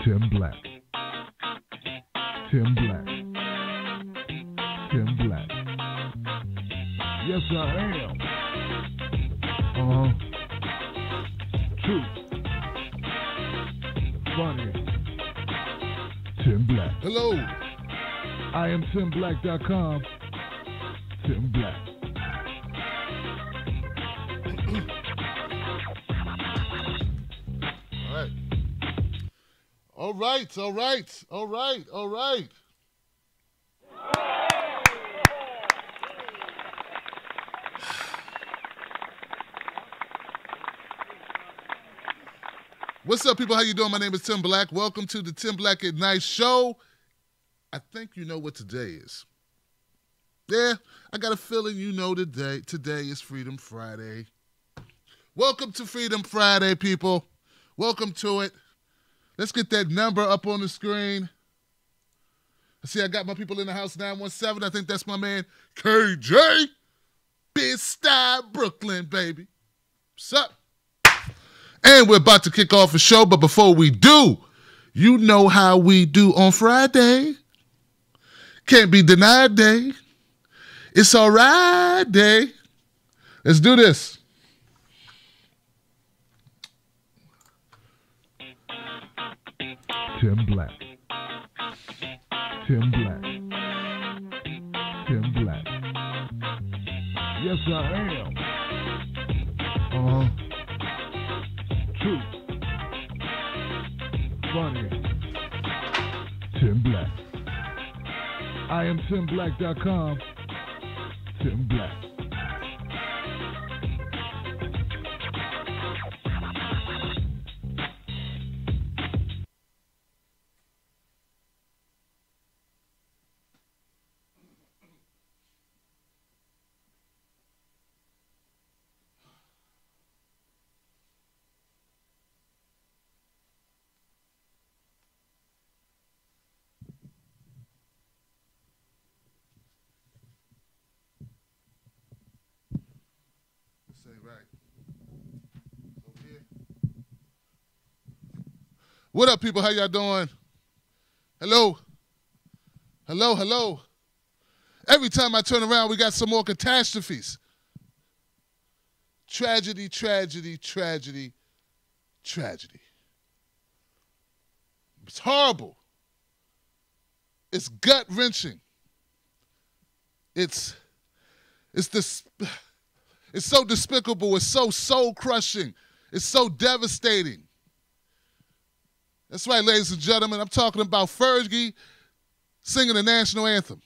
Tim Black. Tim Black. Tim Black. Yes, I am. Truth. Funny. Tim Black. Hello. I am TimBlack.com. Tim Black. All right. What's up, people? How you doing? My name is Tim Black. Welcome to the Tim Black at Night show. I think you know what today is. Yeah, I got a feeling you know today. Today is Freedom Friday. Welcome to Freedom Friday, people. Welcome to it. Let's get that number up on the screen. I see I got my people in the house, 917. I think that's my man, KJ. Big Style Brooklyn, baby. What's up? And we're about to kick off a show, but before we do, you know how we do on Friday. Can't be denied day. It's all right day. Let's do this. Tim Black. Tim Black. Tim Black. Yes, I am. Truth. Funny. Tim Black. I am TimBlack.com. Tim Black. What up, people? How y'all doing? Hello? Hello? Every time I turn around, we got some more catastrophes. Tragedy. It's horrible. It's gut-wrenching. It's so despicable. It's so soul-crushing. It's so devastating. That's right, ladies and gentlemen. I'm talking about Fergie singing the national anthem.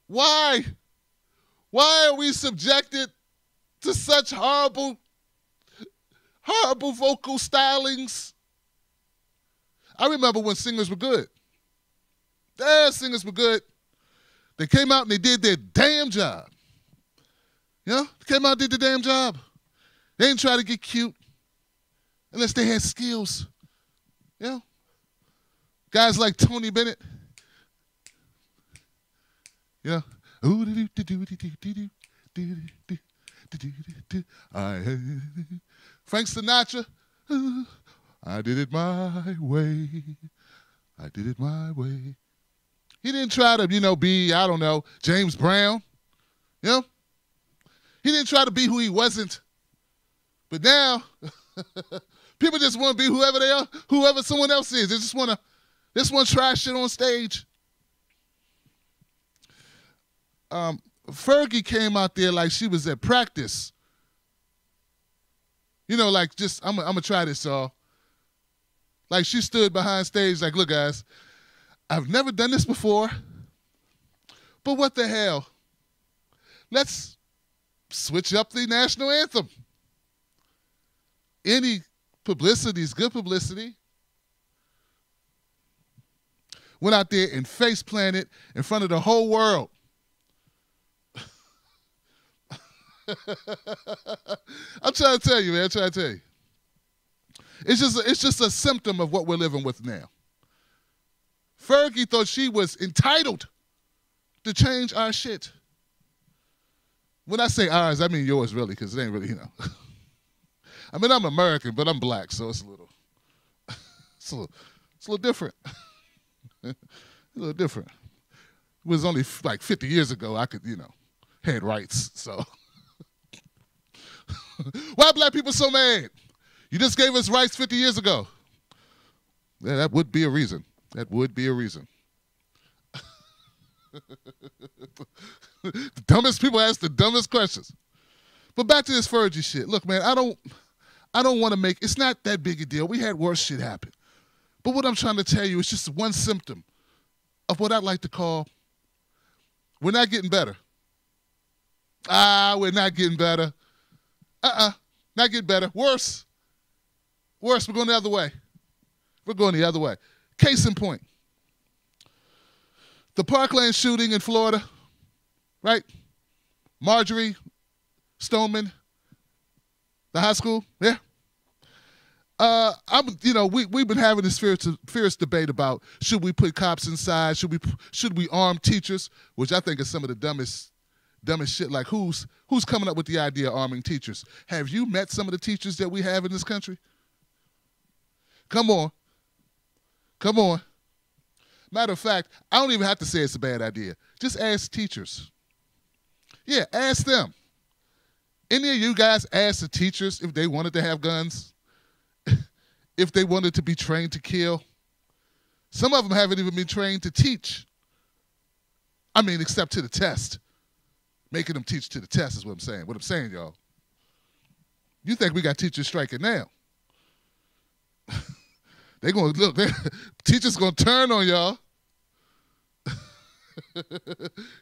Why? Why are we subjected to such horrible vocal stylings? I remember when singers were good. Yeah, singers were good. They came out and they did their damn job. You know, they came out and did the damn job. They didn't try to get cute unless they had skills. You know, guys like Tony Bennett. You know, Frank Sinatra. I did it my way. I did it my way. He didn't try to, be, I don't know, James Brown. You know? He didn't try to be who he wasn't. But now, people just want to be whoever they are, whoever someone else is. They just want to try shit on stage. Fergie came out there like she was at practice. Like just, I'm going to try this, y'all. Like she stood behind stage like, look, guys, I've never done this before, but what the hell? Let's switch up the national anthem. Any publicity is good publicity. Went out there and face planted in front of the whole world. I'm trying to tell you, man. It's just a symptom of what we're living with now. Fergie thought she was entitled to change our shit. When I say ours, I mean yours, really, because it ain't really, I mean, I'm American, but I'm black, so it's a little, it's a little different. A little different. It was only like 50 years ago I could, had rights, so. Why black people so mad? You just gave us rights 50 years ago. Yeah, that would be a reason. That would be a reason. The dumbest people ask the dumbest questions. But back to this Fergie shit. Look, man, I don't want to make, it's not that big a deal. We had worse shit happen. But what I'm trying to tell you is just one symptom of what I'd like to call, we're not getting better. We're not getting better. Not getting better. Worse. We're going the other way. We're going the other way. Case in point. The Parkland shooting in Florida, right? Marjorie Stoneman, the high school, yeah. We've been having this fierce debate about should we put cops inside, should we arm teachers, which I think is some of the dumbest shit. Like who's coming up with the idea of arming teachers? Have you met some of the teachers that we have in this country? Come on. Matter of fact, I don't even have to say it's a bad idea. Just ask teachers. Yeah, ask them. Any of you guys ask the teachers if they wanted to have guns? If they wanted to be trained to kill? Some of them haven't even been trained to teach. I mean, except to the test. Making them teach to the test is what I'm saying. What I'm saying, y'all. You think we got teachers striking now? They're going to look. Teachers going to turn on y'all.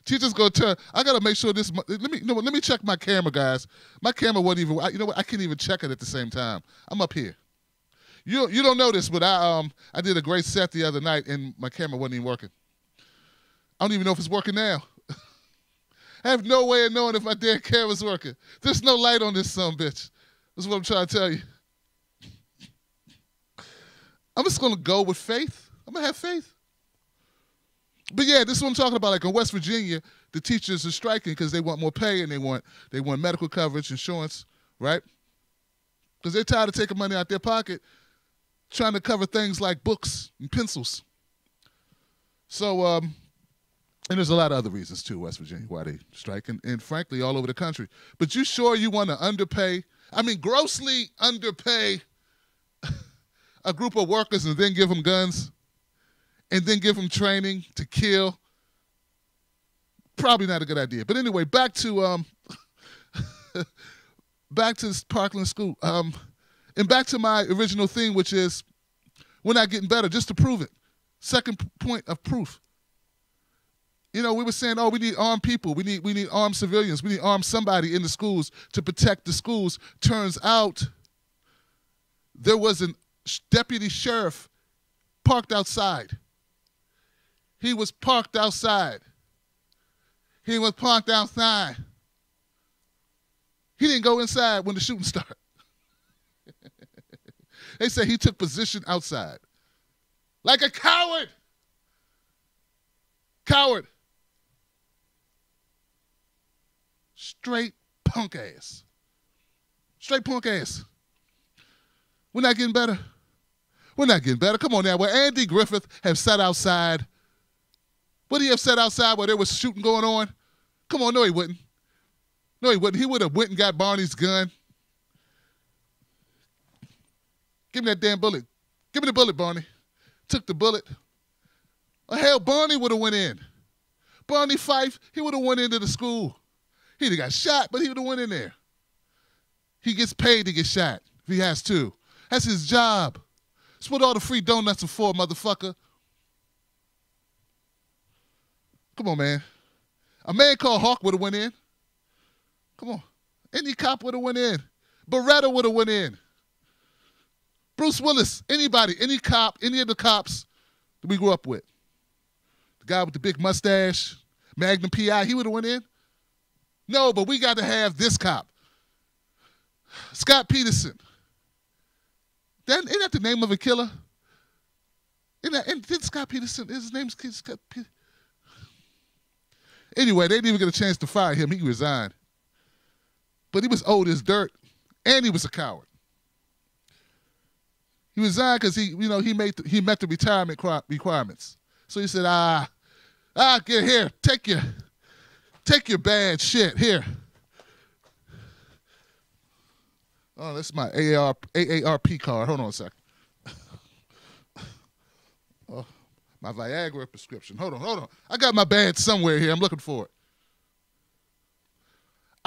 Teachers going to turn. I got to make sure this. Let me check my camera, guys. My camera wasn't even. You know what? I can't even check it at the same time. I'm up here. You don't know this, but I did a great set the other night and my camera wasn't even working. I don't even know if it's working now. I have no way of knowing if my damn camera's working. There's no light on this son bitch. That's what I'm trying to tell you. I'm just going to go with faith. I'm going to have faith. But yeah, this is what I'm talking about. Like in West Virginia, the teachers are striking because they want more pay and they want medical coverage, insurance, right? Because they're tired of taking money out their pocket trying to cover things like books and pencils. So, and there's a lot of other reasons too, West Virginia, why they strike, and frankly, all over the country. But you sure you want to grossly underpay a group of workers and then give them guns and then give them training to kill? Probably not a good idea. But anyway, back to this Parkland school. And back to my original theme, which is we're not getting better, just to prove it. Second point of proof. We were saying, we need armed people. We need armed civilians. We need armed somebody in the schools to protect the schools. Turns out there was a deputy sheriff parked outside. He was parked outside. He was parked outside. He didn't go inside when the shooting started. They say he took position outside. Like a coward. Coward. Straight punk ass. Straight punk ass. We're not getting better. We're not getting better. Come on now. Where Andy Griffith have sat outside, would he have sat outside where there was shooting going on? Come on, no he wouldn't. No he wouldn't. He would have went and got Barney's gun. Give me that damn bullet. Give me the bullet, Barney. Took the bullet. Oh, hell, Barney would have went in. Barney Fife, he would have went into the school. He'd have got shot, but he would have went in there. He gets paid to get shot if he has to. That's his job. That's what all the free donuts are for, motherfucker. Come on, man. A man called Hawk would have went in. Come on. Any cop would have went in. Beretta would have went in. Bruce Willis, anybody, any cop, any of the cops that we grew up with. The guy with the big mustache, Magnum P.I., he would have went in. No, but we got to have this cop. Scott Peterson. Isn't that the name of a killer? And did Scott Peterson, his name's Scott Peterson. Anyway, they didn't even get a chance to fire him. He resigned. But he was old as dirt, and he was a coward. He resigned because he met the retirement requirements. So he said, get here, take your bad shit here. Oh, that's my AARP card. Hold on a second. Oh, my Viagra prescription. Hold on. I got my badge somewhere here. I'm looking for it.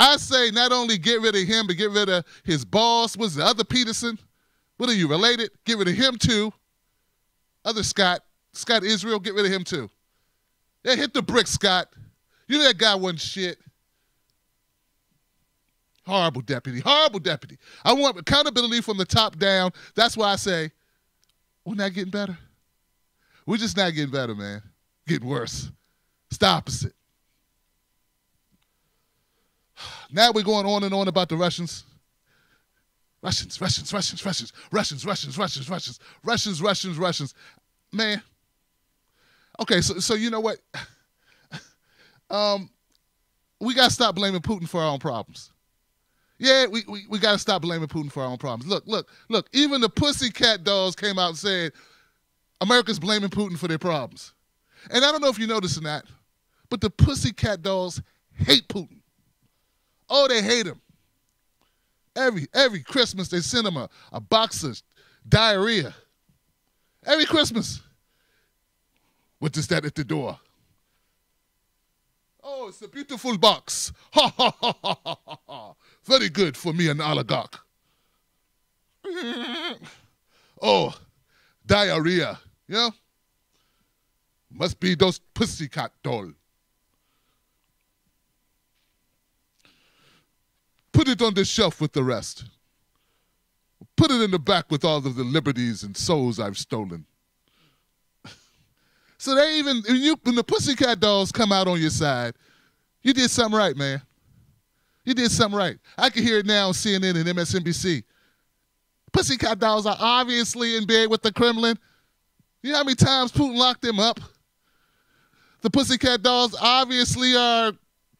I say not only get rid of him, but get rid of his boss. Was the other Peterson? What are you, related? Get rid of him too. Other Scott Israel, get rid of him too. Yeah, hit the brick, Scott. You know that guy wasn't shit. Horrible deputy. I want accountability from the top down. That's why I say, we're not getting better. We're just not getting better, man. Getting worse. It's the opposite. Now we're going on and on about the Russians. Russians. Man. Okay, so you know what? We got to stop blaming Putin for our own problems. Yeah, we got to stop blaming Putin for our own problems. Look. Even the Pussycat Dolls came out and said, America's blaming Putin for their problems. And I don't know if you noticed or not, but the Pussycat Dolls hate Putin. Oh, they hate him. Every Christmas, they send him a box of diarrhea. Every Christmas. What is that at the door? Oh, it's a beautiful box. Ha, ha, ha, ha, ha, ha. Very good for me, an oligarch. Oh, diarrhea. You know? Must be those Pussycat Dolls. Put it on the shelf with the rest. Put it in the back with all of the liberties and souls I've stolen. So when the Pussycat Dolls come out on your side, you did something right, man. You did something right. I can hear it now on CNN and MSNBC. Pussycat Dolls are obviously in bed with the Kremlin. You know how many times Putin locked them up? The Pussycat Dolls obviously are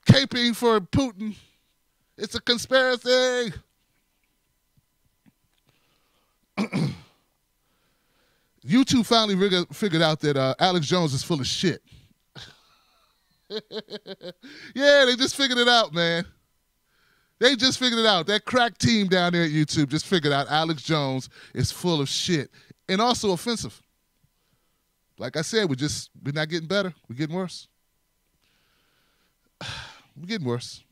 caping for Putin. It's a conspiracy. YouTube finally figured out that Alex Jones is full of shit. Yeah, they just figured it out, man. They just figured it out. That crack team down there at YouTube just figured out Alex Jones is full of shit and also offensive. Like I said, we're not getting better. We're getting worse. We're getting worse.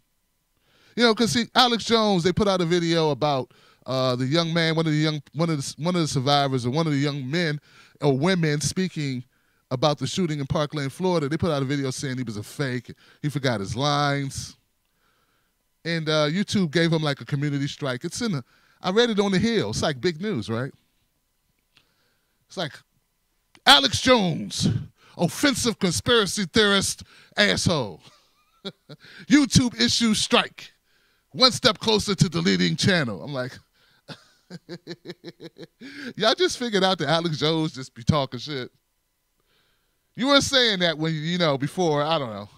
You know, because see, Alex Jones, they put out a video about the young man, one of the survivors, or one of the young men or women speaking about the shooting in Park Lane, Florida. They put out a video saying he was a fake. He forgot his lines. And YouTube gave him like a community strike. I read it on the Hill. It's like big news, right? It's like, Alex Jones, offensive conspiracy theorist, asshole. YouTube issues strike. One step closer to deleting channel. I'm like, y'all just figured out that Alex Jones just be talking shit. You weren't saying that when, before, I don't know.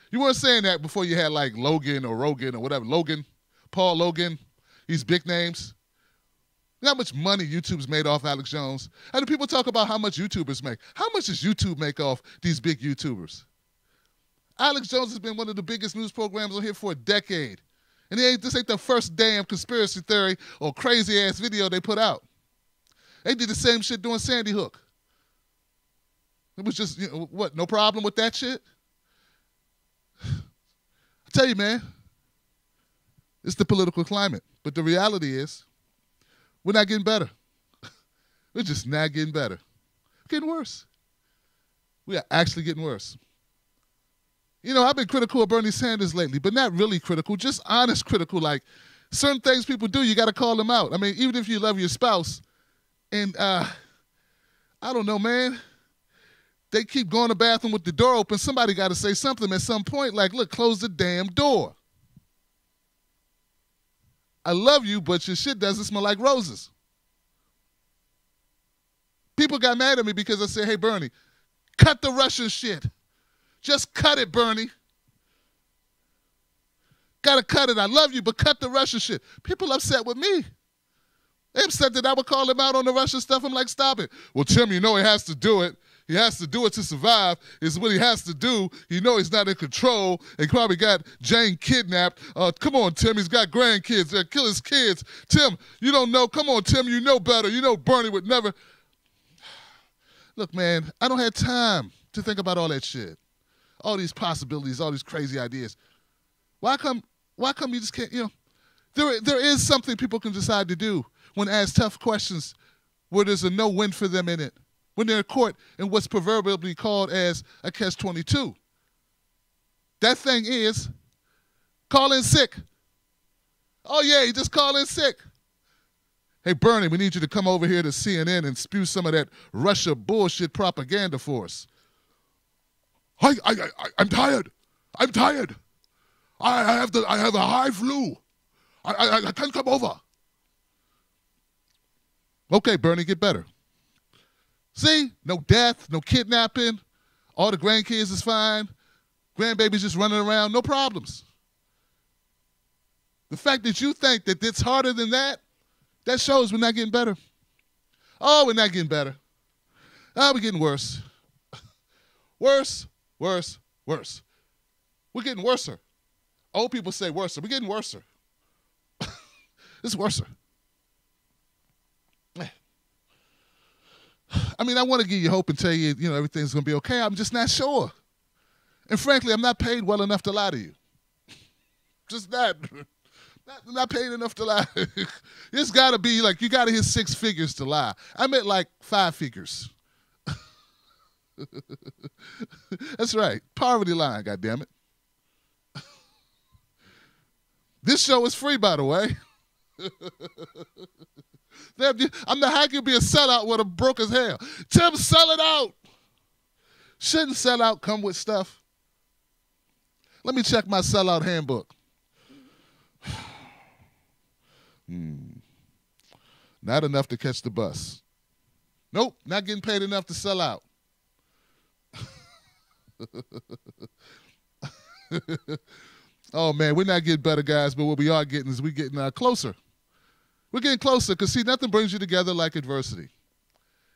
You weren't saying that before you had like Logan or Rogan or whatever. Paul Logan, these big names. You know how much money YouTube's made off Alex Jones? How do people talk about how much YouTubers make? How much does YouTube make off these big YouTubers? Alex Jones has been one of the biggest news programs on here for a decade. And this ain't the first damn conspiracy theory or crazy-ass video they put out. They did the same shit doing Sandy Hook. It was just, no problem with that shit? I tell you, man, it's the political climate. But the reality is, we're not getting better. We're just not getting better. We're getting worse. We are actually getting worse. I've been critical of Bernie Sanders lately, but not really critical, just honest critical. Like, certain things people do, you got to call them out. I mean, even if you love your spouse, and I don't know, man, they keep going to the bathroom with the door open, somebody got to say something at some point, like, look, close the damn door. I love you, but your shit doesn't smell like roses. People got mad at me because I said, hey, Bernie, cut the Russian shit. Just cut it, Bernie. Gotta cut it. I love you, but cut the Russian shit. People upset with me. They upset that I would call him out on the Russian stuff. I'm like, stop it. Well, Tim, you know he has to do it. He has to do it to survive. It's what he has to do. You know he's not in control. He probably got Jane kidnapped. Come on, Tim. He's got grandkids. They'll kill his kids. Tim, you don't know. Come on, Tim. You know better. You know Bernie would never. Look, man, I don't have time to think about all that shit. All these possibilities, all these crazy ideas. Why come you just can't, there is something people can decide to do when asked tough questions where there's a no win for them in it. When they're in court in what's proverbially called as a catch-22. That thing is, call in sick. Oh, yeah, he just called in sick. Hey, Bernie, we need you to come over here to CNN and spew some of that Russia bullshit propaganda for us. I'm tired. I'm tired. I have a high flu. I can't come over. Okay, Bernie, get better. See, no death, no kidnapping. All the grandkids is fine. Grandbabies just running around, no problems. The fact that you think that it's harder than that, that shows we're not getting better. Oh, we're not getting better. Oh, we're getting worse. Worse, worse, worse. We're getting worser. Old people say worser. We're getting worser. It's worser. I mean, I want to give you hope and tell you, everything's going to be okay. I'm just not sure. And frankly, I'm not paid well enough to lie to you. Just not paid enough to lie. It's got to be like, you got to hit 6 figures to lie. I meant like 5 figures. That's right. Poverty line, goddammit. This show is free, by the way. I'm not, how can you be a sellout when I'm broke as hell? Tim, sell it out. Shouldn't sellout come with stuff? Let me check my sellout handbook. Not enough to catch the bus. Nope, not getting paid enough to sell out. Oh, man, we're not getting better, guys, but what we are getting is we're getting closer. We're getting closer because, see, nothing brings you together like adversity.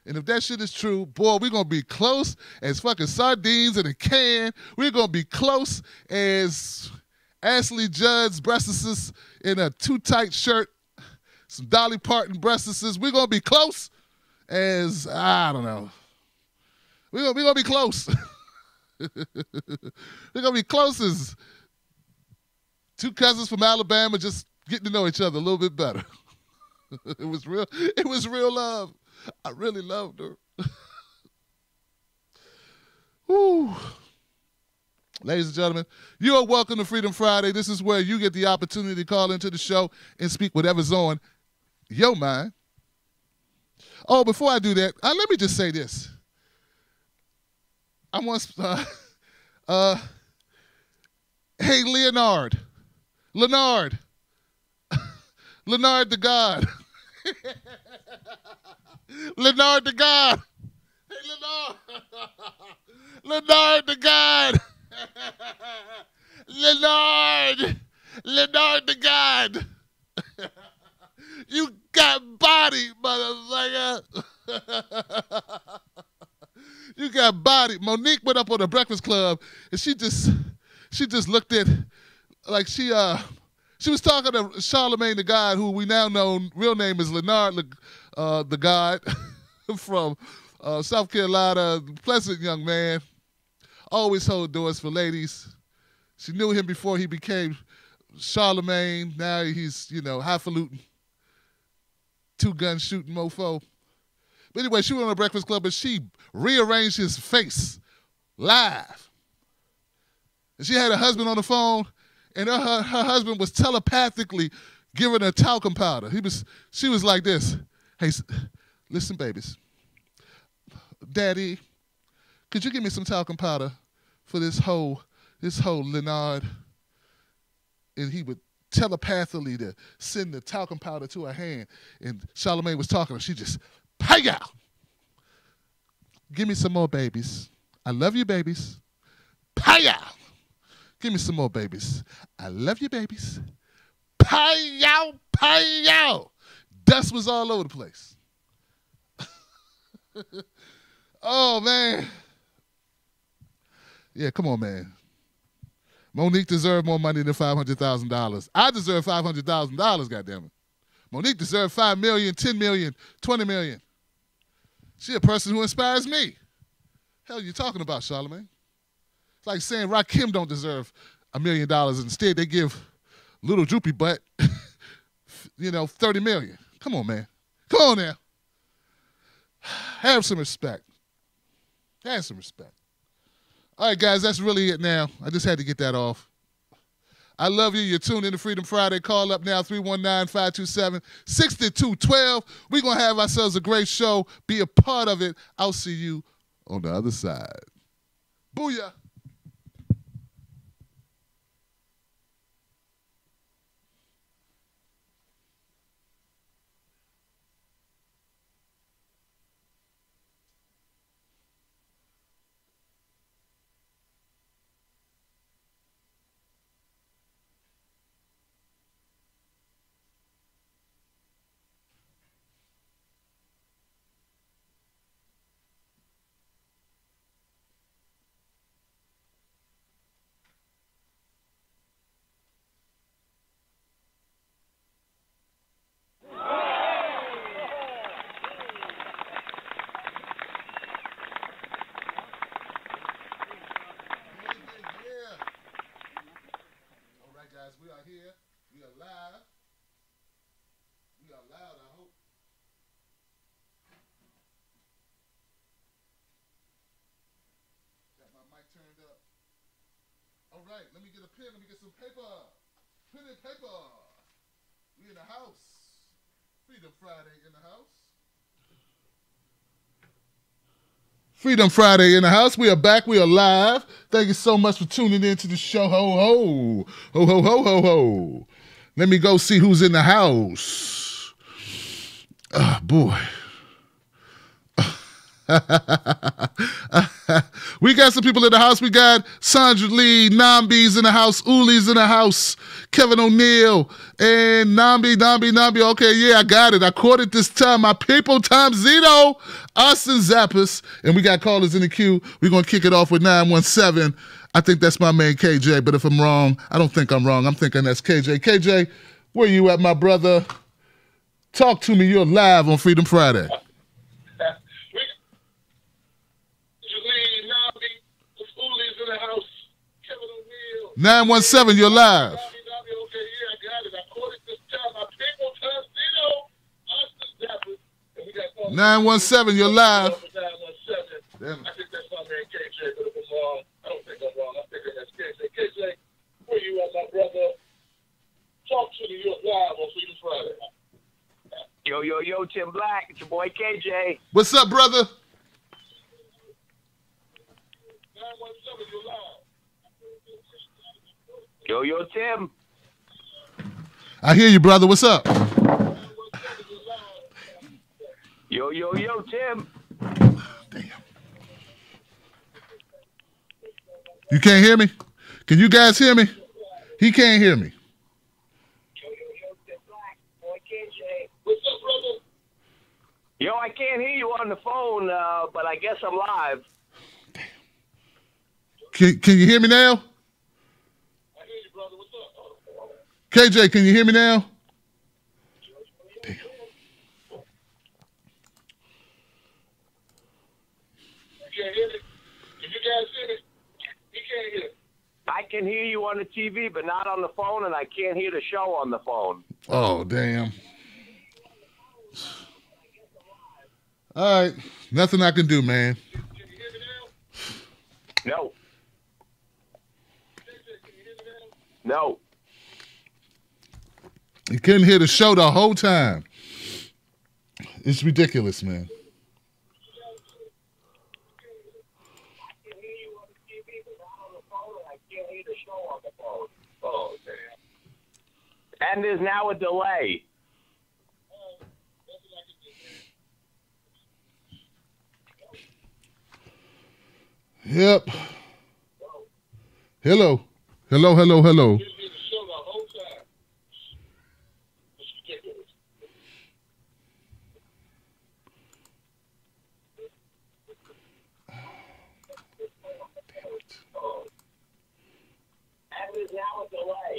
And if that shit is true, boy, we're going to be close as fucking sardines in a can. We're going to be close as Ashley Judd's breastises in a too-tight shirt, some Dolly Parton breastises. We're going to be close as, I don't know. We're going to be close. We're going to be close as 2 cousins from Alabama just getting to know each other a little bit better. It was real love. I really loved her. Woo. Ladies and gentlemen, you are welcome to Freedom Friday. This is where you get the opportunity to call into the show and speak whatever's on your mind. Oh, before I do that, let me just say this. I once, hey, Leonard the God. Leonard the God. Hey, Leonard the God. Leonard the God. You got body, motherfucker. You got body. Monique went up on the Breakfast Club, and she just looked at, like she was talking to Charlamagne the God, who we now know real name is Leonard the God from South Carolina, pleasant young man, always hold doors for ladies. She knew him before he became Charlamagne. Now he's, highfalutin, 2-gun shooting mofo. But anyway, she went on the Breakfast Club and she rearranged his face live. And she had her husband on the phone, and her husband was telepathically giving her talcum powder. She was like this. Hey, listen, babies. Daddy, could you give me some talcum powder for this whole Leonard? And he would telepathically to send the talcum powder to her hand. And Charlamagne was talking, and she just, pay out. Give me some more babies. I love you, babies. Pay out. Give me some more babies. I love you, babies. Pow, pow. Dust was all over the place. Oh, man. Yeah, come on, man. Monique deserved more money than $500,000. I deserve $500,000, goddammit. Monique deserved $5 million, $10 million, $20 million. She a person who inspires me. Hell you talking about, Charlamagne? It's like saying Rakim don't deserve $1 million. Instead, they give little droopy butt, $30 million. Come on, man. Come on now. Have some respect. Have some respect. All right, guys, that's really it now. I just had to get that off. I love you. You're tuned in to Freedom Friday. Call up now, 319-527-6212. We're going to have ourselves a great show. Be a part of it. I'll see you on the other side. Booyah. We are here. We are live. We are loud, I hope. Got my mic turned up. All right, let me get a pen. Let me get some paper. Pen and paper. We in the house. Freedom Friday in the house. Freedom Friday in the house. We are back. We are live. Thank you so much for tuning in to the show. Ho, ho. Ho, ho, ho, ho, ho. Let me go see who's in the house. Oh, boy. We got some people in the house. We got Sandra Lee, Nambi's in the house, Uli's in the house, Kevin O'Neill, and Nambi. Okay, yeah, I got it. I caught it this time. My people, Tom Zito, Austin Zappas, and we got callers in the queue. We're going to kick it off with 917. I think that's my man KJ, but if I'm wrong, I don't think I'm wrong. I'm thinking that's KJ. KJ, where you at, my brother? Talk to me. You're live on Freedom Friday. 917, you're live. Okay, yeah, I got it. I caught it this time. My people, Tom Zito, Austin Zappas, 917, you're live. 917. Damn. I think that's my man KJ, but if I'm wrong, I don't think I'm wrong. I'm thinking that's KJ. KJ, where you at, my brother? Talk to me. You're live on Freedom Friday. Yo, Tim Black. It's your boy KJ. What's up, brother? 917, you're live. Yo, Tim. I hear you, brother. What's up? Yo, Tim. Damn. You can't hear me? Can you guys hear me? He can't hear me. Yo, Tim Black. Boy, KJ. What's up, brother? Yo, I can't hear you on the phone, but I guess I'm live. Can you hear me now? KJ, can you hear me now? Damn. You can't hear me? Can you guys hear me? He can't hear. I can hear you on the TV, but not on the phone, and I can't hear the show on the phone. Oh, damn. All right. Nothing I can do, man. Can you hear me now? No. Can you hear me now? No. You couldn't hear the show the whole time. It's ridiculous, man. I can hear you on the TV, but not on the phone, and I can't hear the show on the phone. Oh, damn. And there's now a delay. Yep. Hello. Hello, hello, hello. He's in the show the whole time. It's ridiculous. That is now a delay.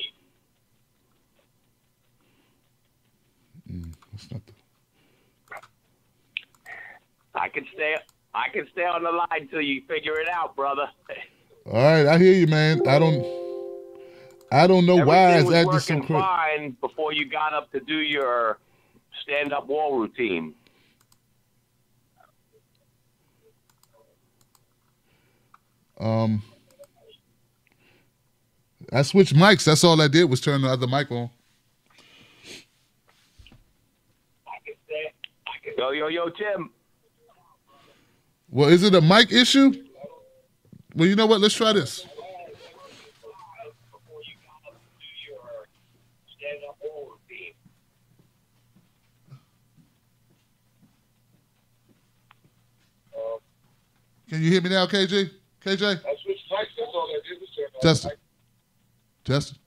That's not the... I can stay on the line till you figure it out, brother. All right, I hear you, man. I don't know why it's Everything was acting so working crazy. fine before you got up to do your stand-up wall routine. I switched mics. That's all I did was turn the other mic on. Yo, Tim. Well, is it a mic issue? Well, you know what? Let's try this. Before you got up to do your stand-up wall routine. Can you hear me now, KJ? KJ? I switched mics. That's all I did was turn on Justin. the mic. Justin?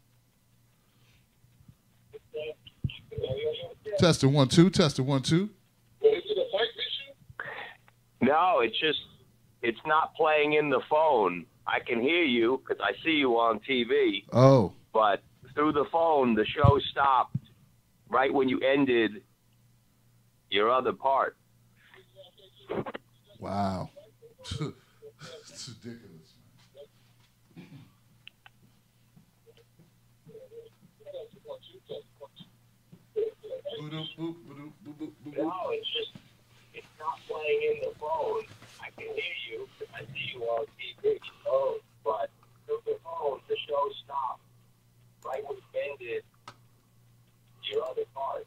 Testing 1 2. Testing 1 2. Well, is it a mic issue? No, it's not playing in the phone. I can hear you because I see you on TV, Oh, but through the phone, the show stopped right when you ended your other part. wow. It's ridiculous. No, it's not playing in the phone. I can hear you because I see you on TV. Oh, but through the phone, the show stopped right when you ended your other part.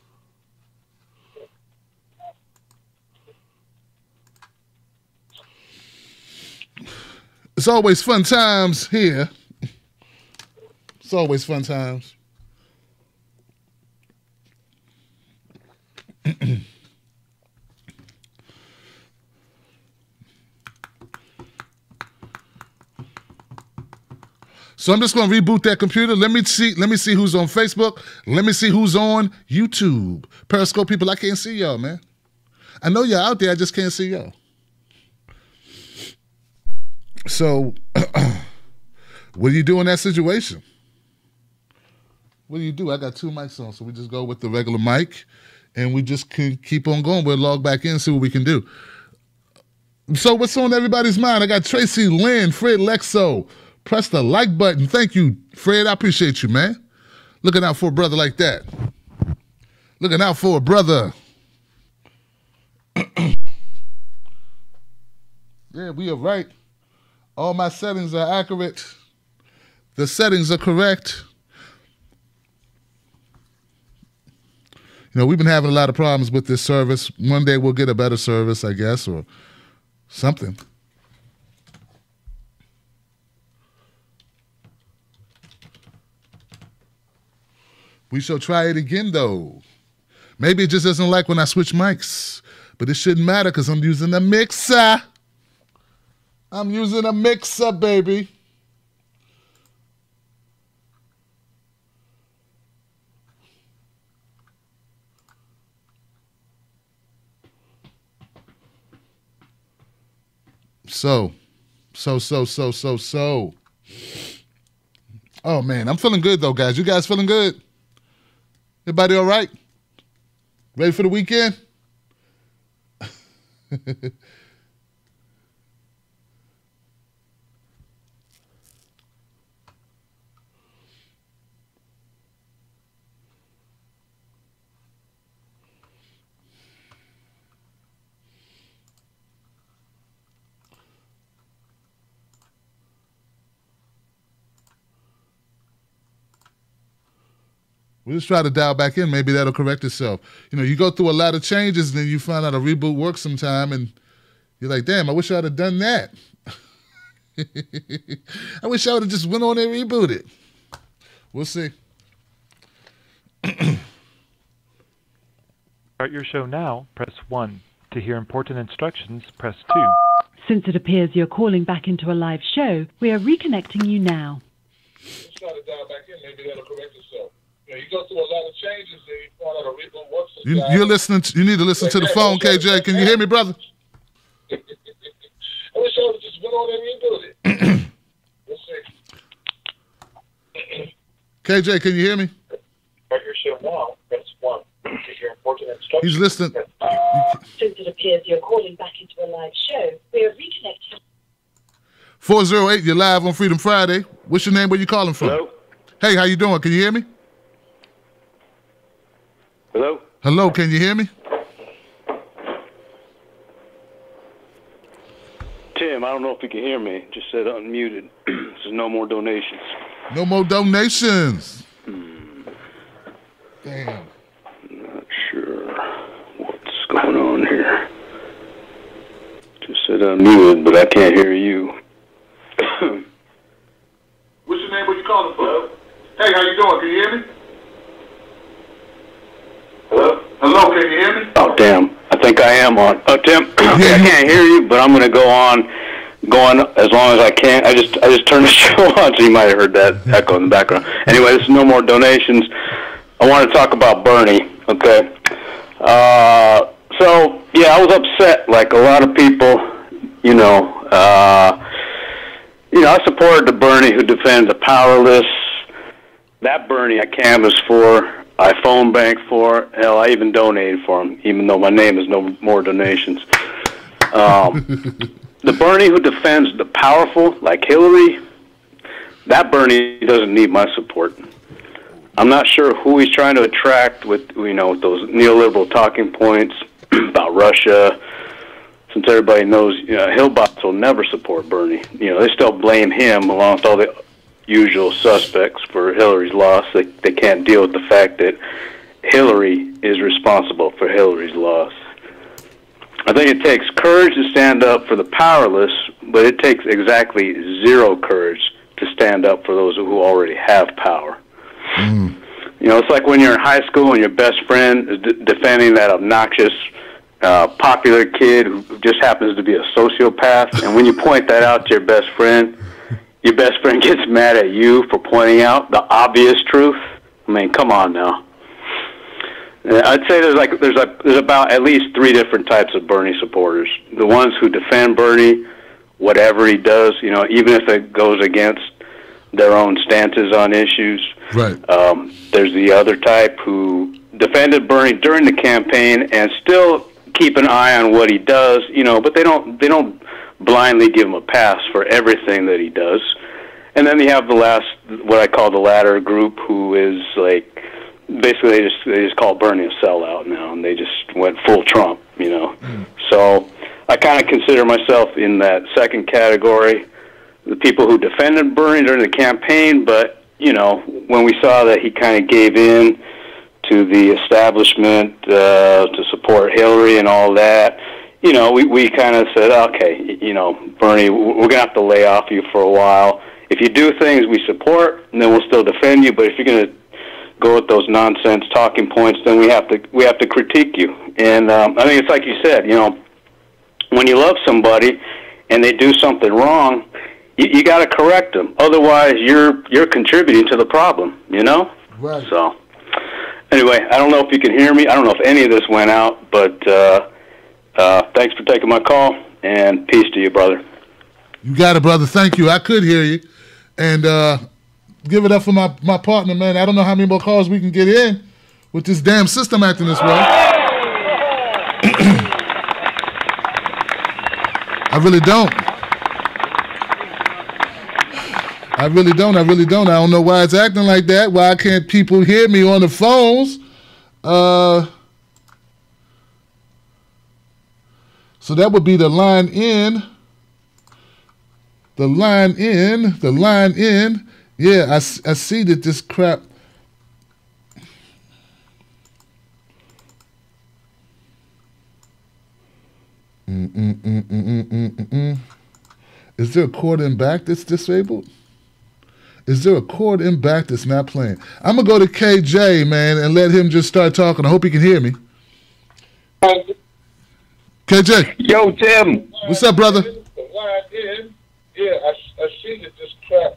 It's always fun times here. It's always fun times. So I'm just going to reboot that computer. Let me see who's on Facebook. Let me see who's on YouTube. Periscope people, I can't see y'all, man. I know y'all out there, I just can't see y'all. So what do you do in that situation? What do you do? I got 2 mics on, so we just go with the regular mic and we just can keep on going. We'll log back in and see what we can do. So what's on everybody's mind? I got Tracy Lynn, Fred Lexo. Press the like button. Thank you, Fred. I appreciate you, man. Looking out for a brother like that. Looking out for a brother. Yeah, we are right. All my settings are accurate. The settings are correct. You know, we've been having a lot of problems with this service. One day we'll get a better service, I guess, or something. We shall try it again, though. Maybe it just doesn't like when I switch mics. But it shouldn't matter because I'm using a mixer. I'm using a mixer, baby. So. Oh, man, I'm feeling good, though, guys. You guys feeling good? Everybody all right? Ready for the weekend? We'll just try to dial back in. Maybe that'll correct itself. You know, you go through a lot of changes and then you find out a reboot works sometime and you're like, damn, I wish I'd have done that. I wish I would have just went on and rebooted. We'll see. Start your show now, press 1. To hear important instructions, press 2. Since it appears you're calling back into a live show, we are reconnecting you now. Just try to dial back in. Maybe that'll correct itself. You know, you go through a lot of changes and you find out a reboot works. You're listening. You need to listen to the phone, KJ. Can you hear me, brother? I wish I would just went on there and do it. We'll see. KJ, can you hear me? Start your show now. Press 1 to hear important instructions. He's listening. Since it appears you're calling back into a live show, we are reconnecting. 408, you're live on Freedom Friday. What's your name? Where you calling from? Hello? Hey, how you doing? Can you hear me? Hello? Hello, can you hear me? Tim, I don't know if you can hear me. Just said unmuted. There's no more donations. No more donations. Damn. Not sure what's going on here. Just said unmuted, but I can't hear you. What's your name? Where you calling from? Hey, how you doing? Can you hear me? Hello? Hello, can you hear me? Oh, damn. I think I am on. Oh, Tim, okay, I can't hear you, but I'm going to go on as long as I can. I just turned the show on, so you might have heard that echo in the background. Anyway, there's no more donations. I want to talk about Bernie, okay? So, yeah, I was upset, like a lot of people, I supported the Bernie who defends the powerless. That Bernie I canvassed for, I phone banked for, hell, I even donated for him, even though my name is no more donations. The Bernie who defends the powerful, like Hillary, that Bernie doesn't need my support. I'm not sure who he's trying to attract with those neoliberal talking points about Russia. Since everybody knows, Hillbots will never support Bernie. They still blame him along with all the usual suspects for Hillary's loss. They can't deal with the fact that Hillary is responsible for Hillary's loss. I think it takes courage to stand up for the powerless, but it takes exactly zero courage to stand up for those who already have power. It's like when you're in high school and your best friend is defending that obnoxious, popular kid who just happens to be a sociopath, and when you point that out to your best friend gets mad at you for pointing out the obvious truth. I mean, come on now. I'd say there's about at least 3 different types of Bernie supporters. The ones who defend Bernie, whatever he does, even if it goes against their own stances on issues. Right. There's the other type who defended Bernie during the campaign and still keep an eye on what he does, but they don't blindly give him a pass for everything that he does. And then you have what I call the latter group, who is like, basically they just call Bernie a sellout now, and they just went full Trump, So I kind of consider myself in that second category, the people who defended Bernie during the campaign, but, when we saw that he kind of gave in to the establishment to support Hillary and all that, we kind of said, okay, Bernie, we're going to have to lay off you for a while. If you do things we support, then we'll still defend you, but if you're going to go with those nonsense talking points, then we have to critique you. And I think it's like you said, when you love somebody and they do something wrong, you got to correct them. Otherwise, you're contributing to the problem, Right. So anyway, I don't know if you can hear me. I don't know if any of this went out, but thanks for taking my call, and peace to you, brother. You got it, brother. Thank you. I could hear you. And give it up for my partner, man. I don't know how many more calls we can get in with this damn system acting this way. I really don't. I really don't. I don't know why it's acting like that. Why can't people hear me on the phones? So that would be the line in. The line in. Yeah, I see that this crap. Is there a cord in back that's disabled? Is there a cord in back that's not playing? I'm going to go to KJ, man, and let him just start talking. I hope he can hear me. KJ. Yo, Tim. What's up, brother? The line in. Yeah, I see that this crap.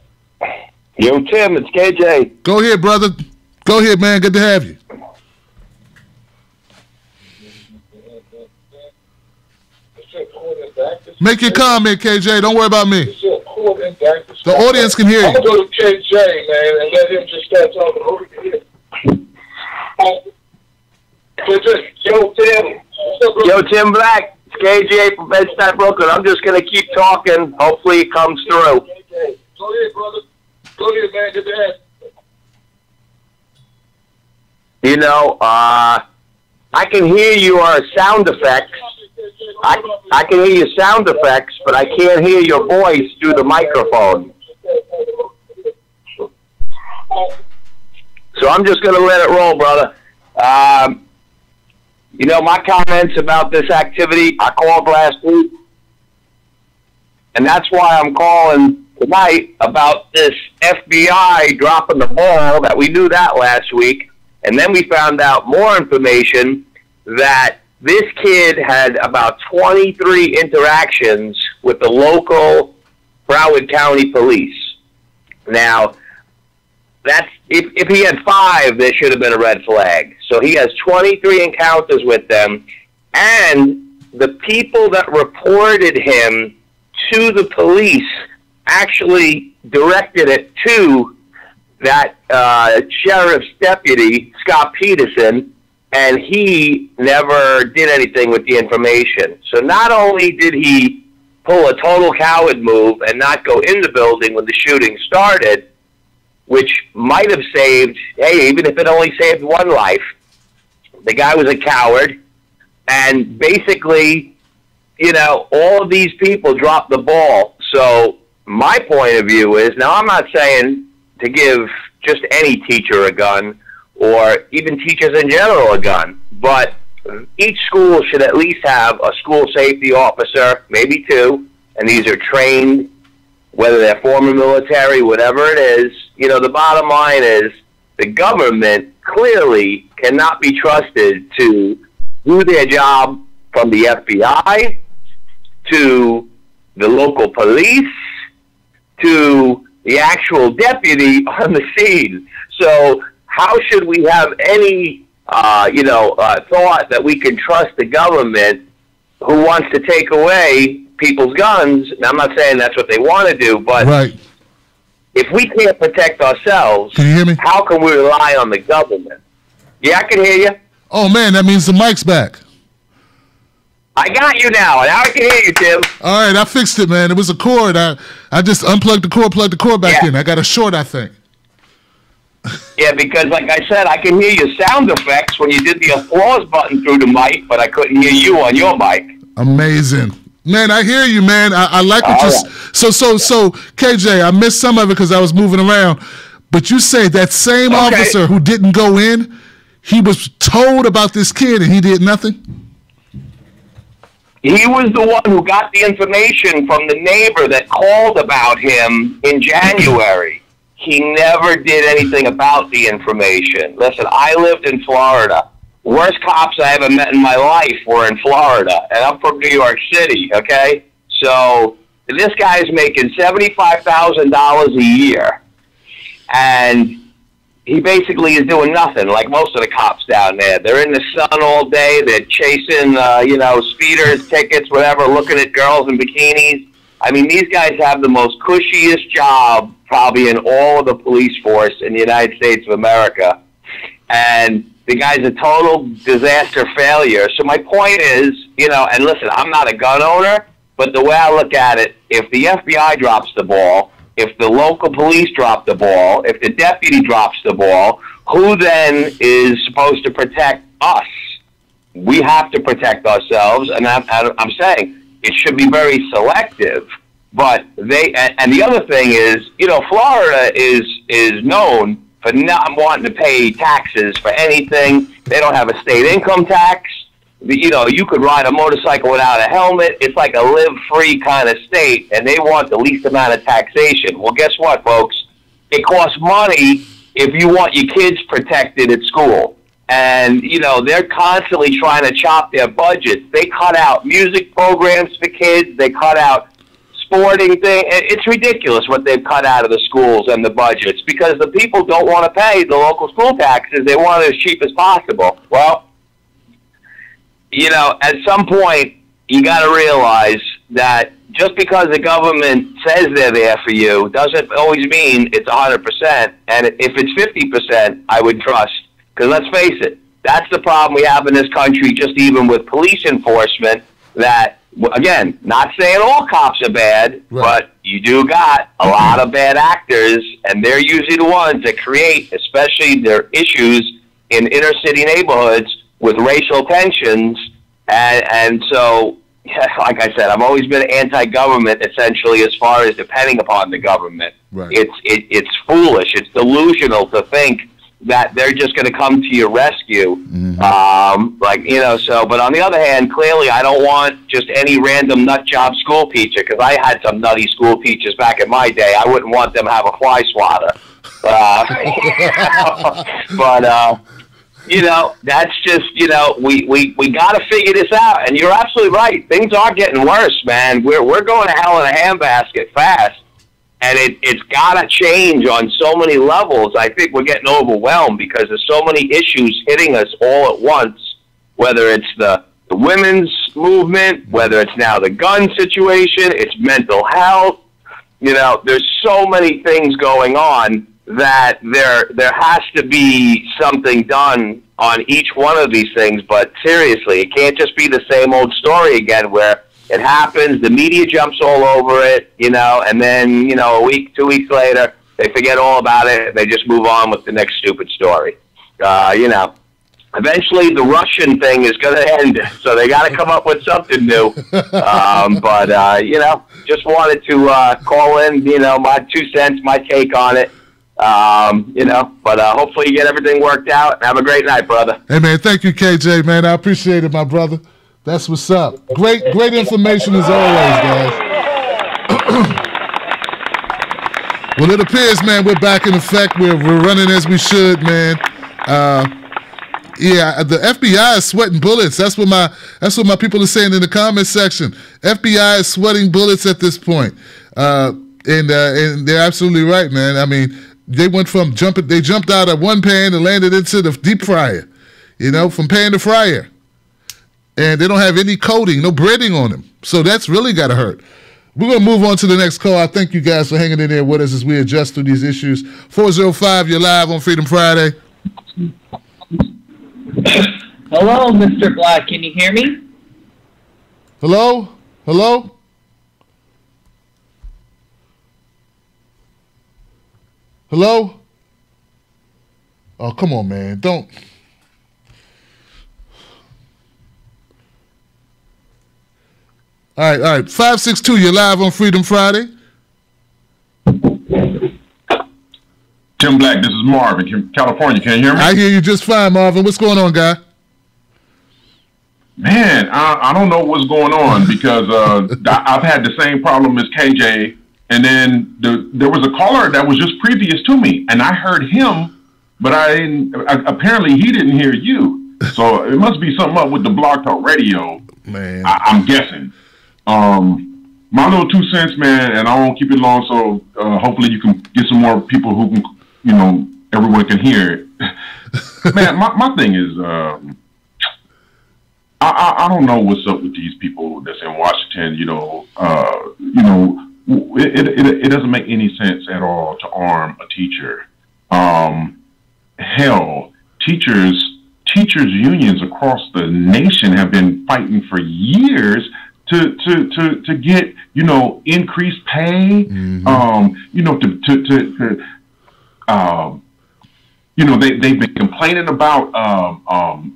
Yo, Tim, it's KJ. Go ahead, brother. Go ahead, man. Good to have you. Make your comment, KJ. Don't worry about me. The audience can hear you. I'm going to go to KJ, man, and let him just start talking over here. Yo, Tim. Yo, Tim Black. It's KJ from Bed-Stuy, Brooklyn. I'm just going to keep talking. Hopefully it comes through. Go ahead, brother. Go ahead, man. Get the ass. You know, I can hear your sound effects. I can hear your sound effects, but I can't hear your voice through the microphone. So I'm just going to let it roll, brother. You know, my comments about this activity, I called last week, and that's why I'm calling tonight about this FBI dropping the ball, that we knew that last week, and then we found out more information that this kid had about 23 interactions with the local Broward County Police. Now, that's if he had 5, there should have been a red flag. So he has 23 encounters with them, and the people that reported him to the police actually directed it to that sheriff's deputy, Scott Peterson, and he never did anything with the information. So not only did he pull a total coward move and not go in the building when the shooting started, which might have saved, hey, even if it only saved 1 life, the guy was a coward. And basically, you know, all of these people dropped the ball. So my point of view is, now I'm not saying to give just any teacher a gun, or even teachers in general a gun, but each school should at least have a school safety officer, maybe 2, and these are trained, whether they're former military, whatever it is. You know, the bottom line is the government clearly cannot be trusted to do their job, from the FBI to the local police to the actual deputy on the scene. So how should we have any, thought that we can trust the government who wants to take away people's guns? Now, I'm not saying that's what they want to do, but Right. if we can't protect ourselves, Can you hear me? how can we rely on the government? Yeah, I can hear you. Oh, man, that means the mic's back. I got you now. Now I can hear you, Tim. All right, I fixed it, man. It was a cord. I just unplugged the cord, plugged the cord back Yeah. in. I got a short, I think. Yeah, because like I said, I can hear your sound effects when you did the applause button through the mic, but I couldn't hear you on your mic. Amazing. Man, I hear you, man. I like what All you... right. So, KJ, I missed some of it because I was moving around. But you say that same Okay. officer who didn't go in, he was told about this kid and he did nothing? He was the one who got the information from the neighbor that called about him in January. He never did anything about the information. Listen, I lived in Florida. Worst cops I ever met in my life were in Florida, and I'm from New York City, okay? So this guy's making $75,000 a year, and he basically is doing nothing, like most of the cops down there. They're in the sun all day. They're chasing, speeders, tickets, whatever, looking at girls in bikinis. I mean, these guys have the most cushiest job probably in all of the police force in the United States of America. And the guy's a total disaster failure. So my point is, and listen, I'm not a gun owner, but the way I look at it, if the FBI drops the ball, if the local police drop the ball, if the deputy drops the ball, who then is supposed to protect us? We have to protect ourselves, and I'm saying it should be very selective. But and the other thing is, Florida is known for not wanting to pay taxes for anything. They don't have a state income tax. You could ride a motorcycle without a helmet. It's like a live-free kind of state, and they want the least amount of taxation. Well, guess what, folks? It costs money if you want your kids protected at school. And, they're constantly trying to chop their budgets. They cut out music programs for kids. They cut out sporting thing. It's ridiculous what they've cut out of the schools and the budgets because the people don't want to pay the local school taxes. They want it as cheap as possible. Well, you know, at some point, you got to realize that just because the government says they're there for you doesn't always mean it's 100%. And if it's 50%, I would trust. Because let's face it, that's the problem we have in this country, just even with police enforcement, that, again, not saying all cops are bad, but you do got a lot of bad actors, and they're usually the ones that create, especially their issues in inner city neighborhoods with racial tensions. And so, like I said, I've always been anti-government, essentially, as far as depending upon the government. Right. It's foolish. It's delusional to think that they're just going to come to your rescue. So, but on the other hand, clearly I don't want just any random nut job school teacher, because I had some nutty school teachers back in my day. I wouldn't want them to have a fly swatter. That's just, we got to figure this out. And you're absolutely right. Things are getting worse, man. We're going to hell in a handbasket fast. And it's got to change on so many levels. I think we're getting overwhelmed because there's so many issues hitting us all at once, whether it's the women's movement, whether it's now the gun situation, it's mental health. There's so many things going on that there has to be something done on each one of these things. But seriously, it can't just be the same old story again where it happens, the media jumps all over it, and then, a week, 2 weeks later, they forget all about it, and they just move on with the next stupid story. Eventually the Russian thing is going to end, so they got to come up with something new. Just wanted to call in, my 2 cents, my take on it. Hopefully you get everything worked out, and have a great night, brother. Hey, man, thank you, KJ, man. I appreciate it, my brother. That's what's up. Great information as always, guys. Well, it appears, man, we're back in effect. We're running as we should, man. The FBI is sweating bullets. That's what my people are saying in the comment section. FBI is sweating bullets at this point, and they're absolutely right, man. I mean, they went from they jumped out of one pan and landed into the deep fryer, from pan to fryer. And they don't have any coating, no breading on them. So that's really got to hurt. We're going to move on to the next call. I thank you guys for hanging in there with us as we adjust through these issues. 405, you're live on Freedom Friday. Hello, Mr. Black. Can you hear me? Hello? Hello? Hello? Oh, come on, man. Don't... All right. 562, you're live on Freedom Friday. Tim Black, this is Marvin, California. Can you hear me? I hear you just fine, Marvin. What's going on, guy? Man, I don't know what's going on because I've had the same problem as KJ, and then there was a caller that was just previous to me, and I heard him, but apparently he didn't hear you. So it must be something up with the Blog Talk Radio. Man, I'm guessing. My little 2 cents, man, and I won't keep it long, so hopefully you can get some more people who can, everyone can hear it. Man, my thing is, I don't know what's up with these people that's in Washington. It doesn't make any sense at all to arm a teacher. Hell, teachers unions across the nation have been fighting for years to get, increased pay, they've been complaining about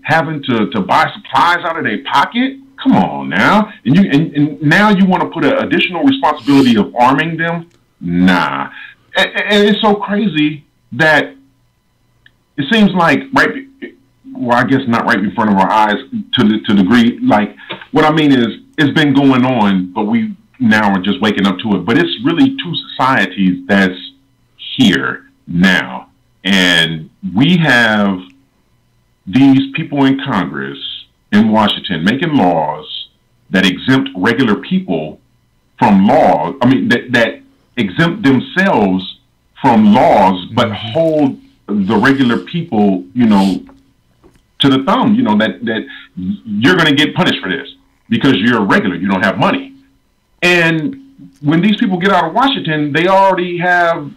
having to buy supplies out of their pocket. Come on now. And now you want to put an additional responsibility of arming them? Nah. And it's so crazy that it seems like I guess not right in front of our eyes to the degree, like, what I mean is, it's been going on, but we now are just waking up to it. But it's really two societies that's here now. And we have these people in Congress in Washington making laws that exempt regular people from law. I mean, that exempt themselves from laws, but hold the regular people, to the thumb. That you're going to get punished for this because you're regular. You don't have money. And when these people get out of Washington, they already have,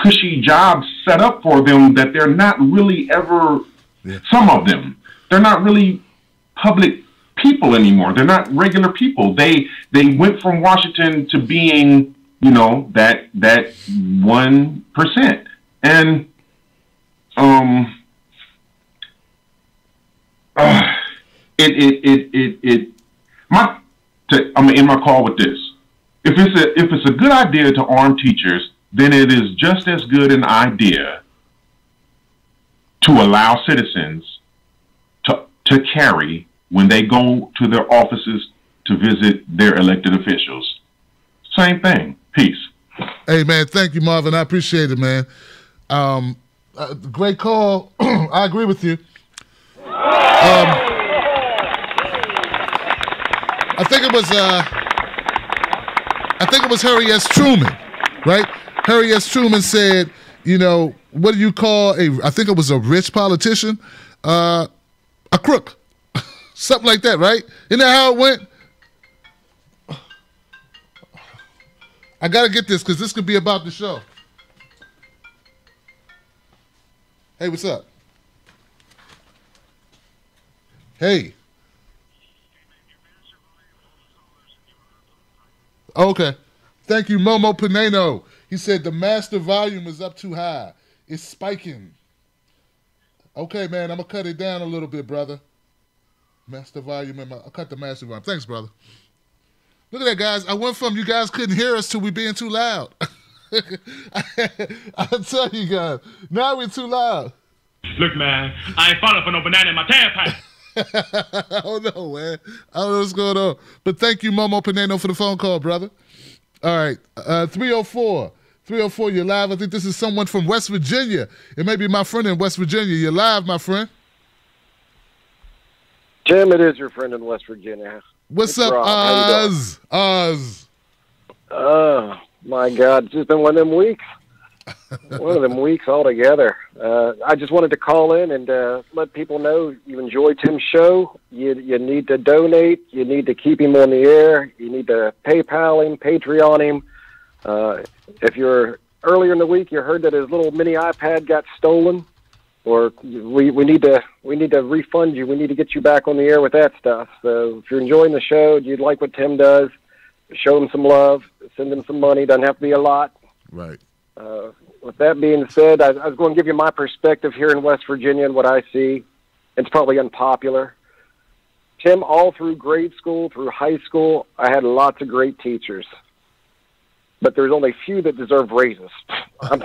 cushy jobs set up for them that they're not really ever, some of them, they're not really public people anymore. They're not regular people. They went from Washington to being, that 1%. And, I'm gonna end my call with this. If it's a good idea to arm teachers, then it is just as good an idea to allow citizens to carry when they go to their offices to visit their elected officials. Same thing. Peace. Hey, man, thank you, Marvin. I appreciate it, man. Great call. I agree with you. I think it was Harry S. Truman, right? Harry S. Truman said, what do you call I think it was a rich politician? A crook. Something like that, right? Isn't that how it went? I got to get this because this could be about the show. Hey, what's up? Hey. Okay. Thank you, Momo Pineno. He said the master volume is up too high. It's spiking. Okay, man, I'm going to cut it down a little bit, brother. Master volume. I'll cut the master volume. Thanks, brother. Look at that, guys. I went from you guys couldn't hear us to we being too loud. I'll tell you guys. Now we're too loud. Look, man, I ain't falling for no banana in my tailpipe. I don't know, man. I don't know what's going on. But thank you, Momo Pineno, for the phone call, brother. All right. 304. 304, you're live. I think this is someone from West Virginia. It may be my friend in West Virginia. You're live, my friend. Tim, it is your friend in West Virginia. What's up, Oz? Oz. Oh, my God. It's just been one of them weeks. One of them weeks altogether. I just wanted to call in and let people know you enjoy Tim's show. You need to donate. You need to keep him on the air. You need to PayPal him, Patreon him. If you're earlier in the week, you heard that his little mini iPad got stolen, or we need to refund you. We need to get you back on the air with that stuff. So if you're enjoying the show, you'd like what Tim does, show him some love, send him some money. Doesn't have to be a lot. Right. With that being said, I was going to give you my perspective here in West Virginia and what I see. It's probably unpopular. Tim, all through grade school, through high school, I had lots of great teachers. But there's only few that deserve raises. And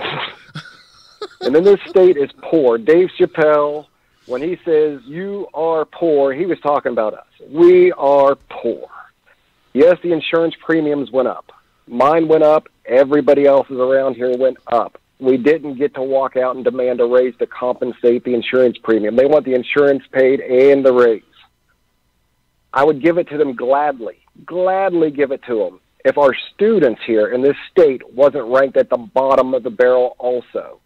then this state is poor. Dave Chappelle, when he says, you are poor, he was talking about us. We are poor. Yes, the insurance premiums went up. Mine went up. Everybody else's around here went up. We didn't get to walk out and demand a raise to compensate the insurance premium. They want the insurance paid and the raise. I would give it to them gladly give it to them if our students here in this state wasn't ranked at the bottom of the barrel also.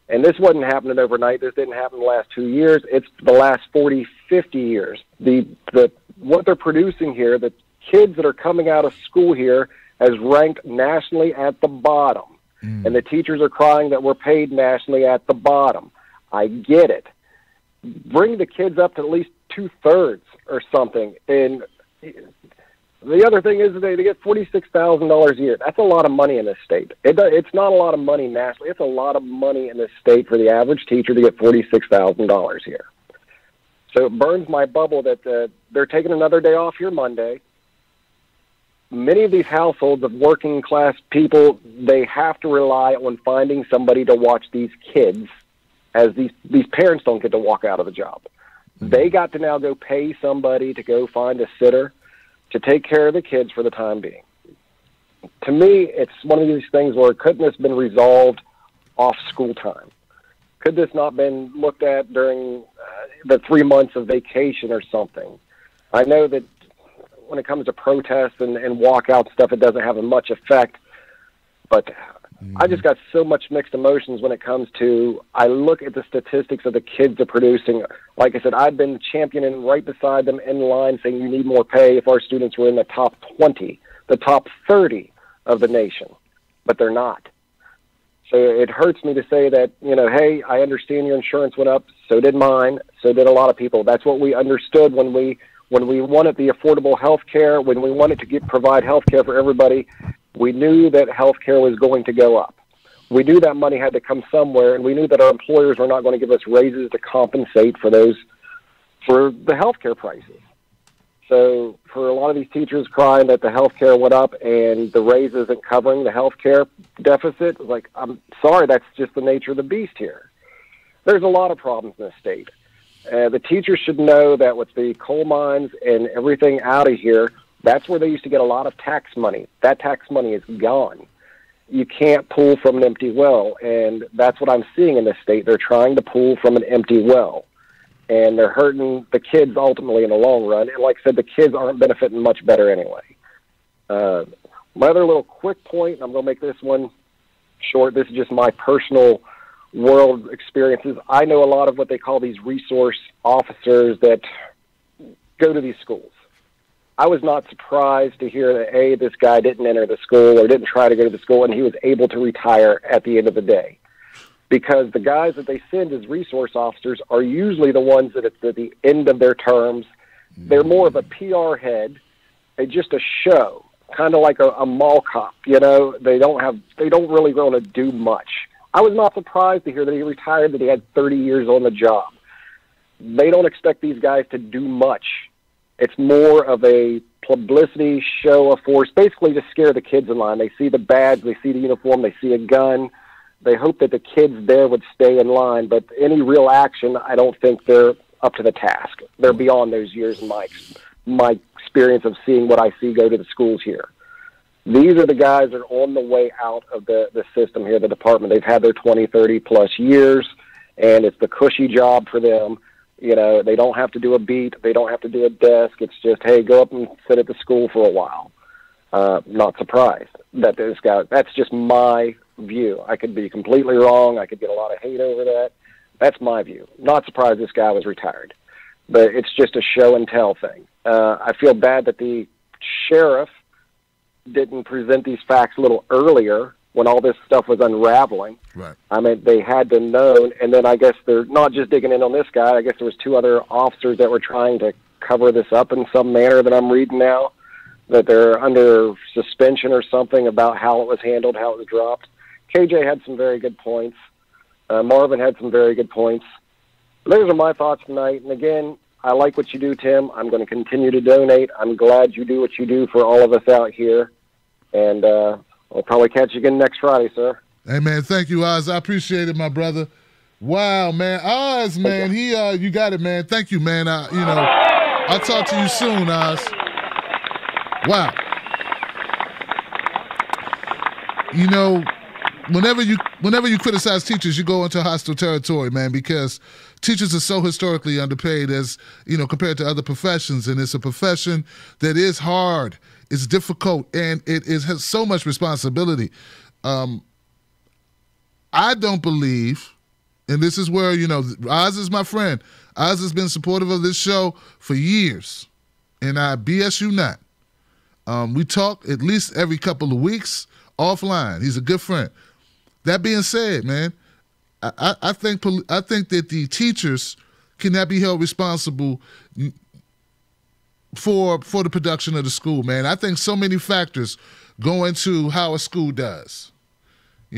And this wasn't happening overnight. This didn't happen the last 2 years. It's the last 40, 50 years. What they're producing here, the kids that are coming out of school here, has ranked nationally at the bottom. And the teachers are crying that we're paid nationally at the bottom. I get it. Bring the kids up to at least 2/3 or something. And the other thing is they get $46,000 a year. That's a lot of money in this state. It's not a lot of money nationally. It's a lot of money in this state for the average teacher to get $46,000 here. So it burns my bubble that they're taking another day off here Monday. Many of these households of working class people, they have to rely on finding somebody to watch these kids, as these parents don't get to walk out of the job. They got to now go pay somebody to go find a sitter to take care of the kids for the time being. To me, it's one of these things where couldn't this been resolved off school time? Could this not been looked at during the 3 months of vacation or something? I know that when it comes to protests and walkout stuff, it doesn't have much effect. But I just got so much mixed emotions when it comes to, I look at the statistics of the kids they're producing. Like I said, I've been championing right beside them in line saying you need more pay if our students were in the top 20, the top 30 of the nation, but they're not. So it hurts me to say that, hey, I understand your insurance went up, so did mine, so did a lot of people. That's what we understood when we wanted the affordable health care, when we wanted to provide health care for everybody. We knew that health care was going to go up. We knew that money had to come somewhere, and we knew that our employers were not going to give us raises to compensate for the health care prices. So for a lot of these teachers crying that the health care went up and the raise isn't covering the health care deficit, like, I'm sorry, that's just the nature of the beast here. There's a lot of problems in this state. The teachers should know that with the coal mines and everything out of here, that's where they used to get a lot of tax money. That tax money is gone. You can't pull from an empty well, and that's what I'm seeing in this state. They're trying to pull from an empty well, and they're hurting the kids ultimately in the long run. And like I said, the kids aren't benefiting much better anyway. My other little quick point, and I'm going to make this one short. This is just my personal world experiences. I know a lot of what they call these resource officers that go to these schools. I was not surprised to hear that, this guy didn't enter the school or didn't try to go to the school, and he was able to retire at the end of the day. Because the guys that they send as resource officers are usually the ones that it's at the end of their terms. They're more of a PR head, just a show, kind of like a mall cop. They don't really want to do much. I was not surprised to hear that he retired, that he had 30 years on the job. They don't expect these guys to do much. It's more of a publicity show of force, basically to scare the kids in line. They see the badge, they see the uniform, they see a gun. They hope that the kids there would stay in line, but any real action, I don't think they're up to the task. They're beyond those years in my experience of seeing what I see go to the schools here. These are the guys that are on the way out of the system here, the department. They've had their 20, 30-plus years, and it's the cushy job for them. They don't have to do a beat. They don't have to do a desk. It's just, hey, go up and sit at the school for a while. Not surprised that this guy, that's just my view. I could be completely wrong. I could get a lot of hate over that. That's my view. Not surprised this guy was retired. But it's just a show and tell thing. I feel bad that the sheriff didn't present these facts a little earlier when all this stuff was unraveling. Right. I mean, they had to know, and then I guess they're not just digging in on this guy. I guess there was 2 other officers that were trying to cover this up in some manner that I'm reading now, that they're under suspension or something about how it was handled, how it was dropped. KJ had some very good points. Marvin had some very good points. Those are my thoughts tonight. And again, I like what you do, Tim. I'm going to continue to donate. I'm glad you do what you do for all of us out here. And I'll probably catch you again next Friday, sir. Hey, man, thank you, Oz. I appreciate it, my brother. Wow, man. Oz, man, you got it, man. Thank you, man. I'll talk to you soon, Oz. Wow. Whenever you criticize teachers, you go into hostile territory, man, because teachers are so historically underpaid as, compared to other professions. And it's a profession that is hard, it's difficult, and has so much responsibility. I don't believe, and this is where, Oz is my friend. Oz has been supportive of this show for years, and I BS you not. We talk at least every couple of weeks offline. He's a good friend. That being said, man, I think that the teachers cannot be held responsible for the production of the school, man. I think so many factors go into how a school does. I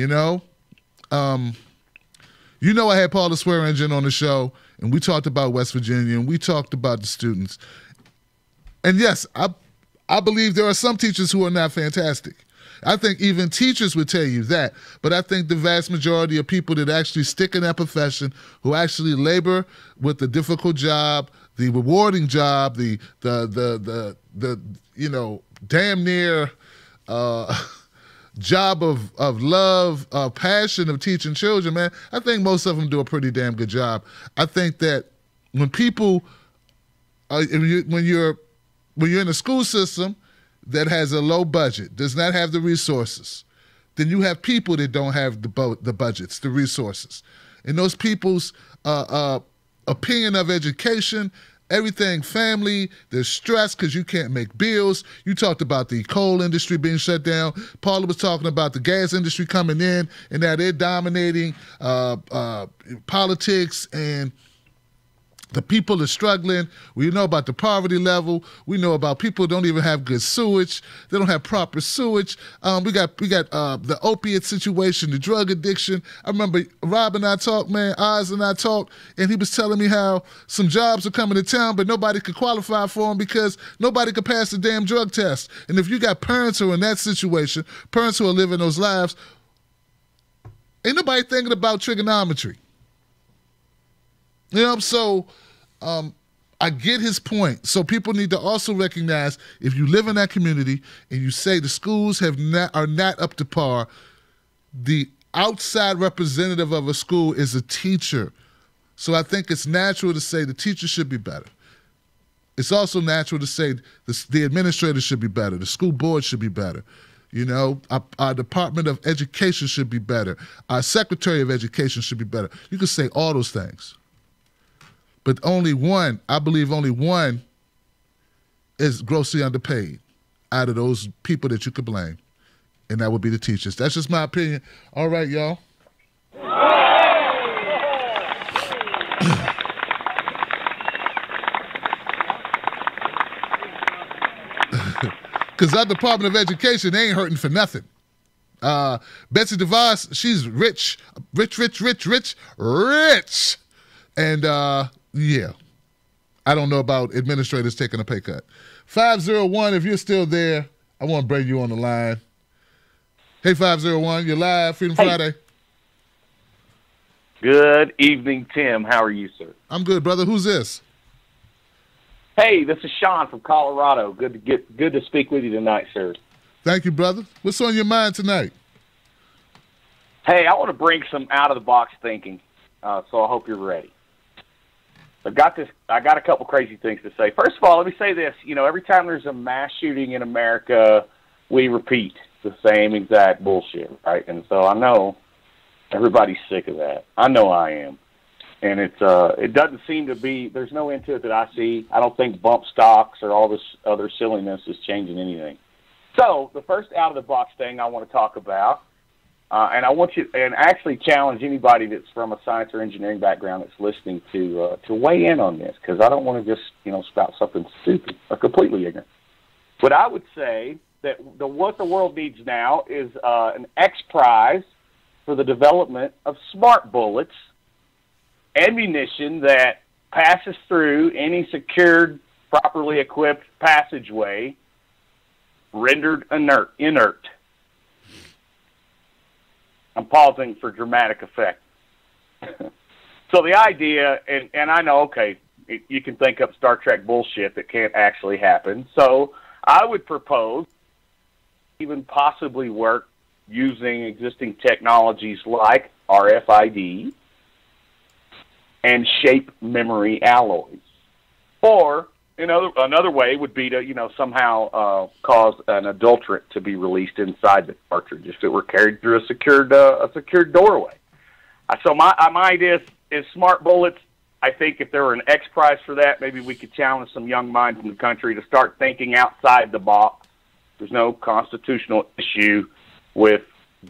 had Paula Swearingen on the show, and we talked about West Virginia, and we talked about the students. And yes, I believe there are some teachers who are not fantastic. I think even teachers would tell you that. But I think the vast majority of people that actually stick in that profession, who actually labor with the difficult job, the rewarding job, the damn near job of love, passion of teaching children, man, I think most of them do a pretty damn good job. I think that when people, when you're when you're in a school system that has a low budget, does not have the resources, then you have people that don't have the budgets, the resources. And those people's opinion of education, everything family, there's stress because you can't make bills. You talked about the coal industry being shut down. Paula was talking about the gas industry coming in and now they're dominating politics, and the people are struggling. We know about the poverty level. We know about people who don't even have good sewage. They don't have proper sewage. We got the opiate situation, the drug addiction. I remember Rob and I talked, man, Oz and I talked, and he was telling me how some jobs are coming to town, but nobody could qualify for them because nobody could pass the damn drug test. And if you got parents who are in that situation, parents who are living those lives, ain't nobody thinking about trigonometry. You know, so I get his point. So people need to also recognize if you live in that community and you say the schools are not up to par, the outside representative of a school is a teacher. So I think it's natural to say the teacher should be better. It's also natural to say the administrator should be better. The school board should be better. You know, our Department of Education should be better. Our Secretary of Education should be better. You could say all those things. But I believe only one is grossly underpaid out of those people that you could blame, and that would be the teachers. That's just my opinion. All right, y'all. Because our Department of Education, they ain't hurting for nothing. Betsy DeVos, she's rich. And, yeah, I don't know about administrators taking a pay cut. 501, if you're still there, I want to bring you on the line. Hey, 501, you're live, Freedom Friday. Good evening, Tim. How are you, sir? I'm good, brother. Who's this? Hey, this is Sean from Colorado. Good to speak with you tonight, sir. Thank you, brother. What's on your mind tonight? Hey, I want to bring some out-of-the-box thinking, so I hope you're ready. I got a couple crazy things to say. First of all, let me say this. You know, every time there's a mass shooting in America, we repeat the same exact bullshit, right? And so I know everybody's sick of that. I know I am. And it doesn't seem to be, there's no end to it that I see. I don't think bump stocks or all this other silliness is changing anything. So the first out-of-the-box thing I want to talk about, and I want you, and actually challenge anybody that's from a science or engineering background that's listening to weigh in on this, because I don't want to just, spout something stupid or completely ignorant. But I would say that what the world needs now is an X Prize for the development of smart bullets, ammunition that passes through any secured, properly equipped passageway, rendered inert. I'm pausing for dramatic effect. So the idea, and I know, okay, you can think up Star Trek bullshit that can't actually happen. So I would propose even possibly work using existing technologies like RFID and shape memory alloys. Or another way would be to, somehow cause an adulterant to be released inside the cartridge if it were carried through a secured doorway. So my idea is smart bullets. I think if there were an X Prize for that, maybe we could challenge some young minds in the country to start thinking outside the box. There's no constitutional issue with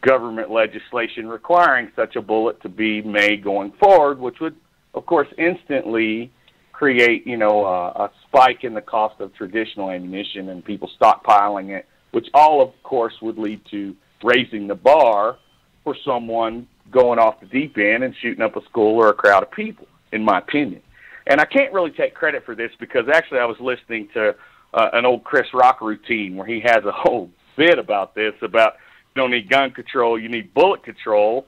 government legislation requiring such a bullet to be made going forward, which would, of course, instantly create, a spike in the cost of traditional ammunition and people stockpiling it, which all, of course, would lead to raising the bar for someone going off the deep end and shooting up a school or a crowd of people, in my opinion. And I can't really take credit for this because actually I was listening to an old Chris Rock routine where he has a whole bit about this, about you don't need gun control, you need bullet control.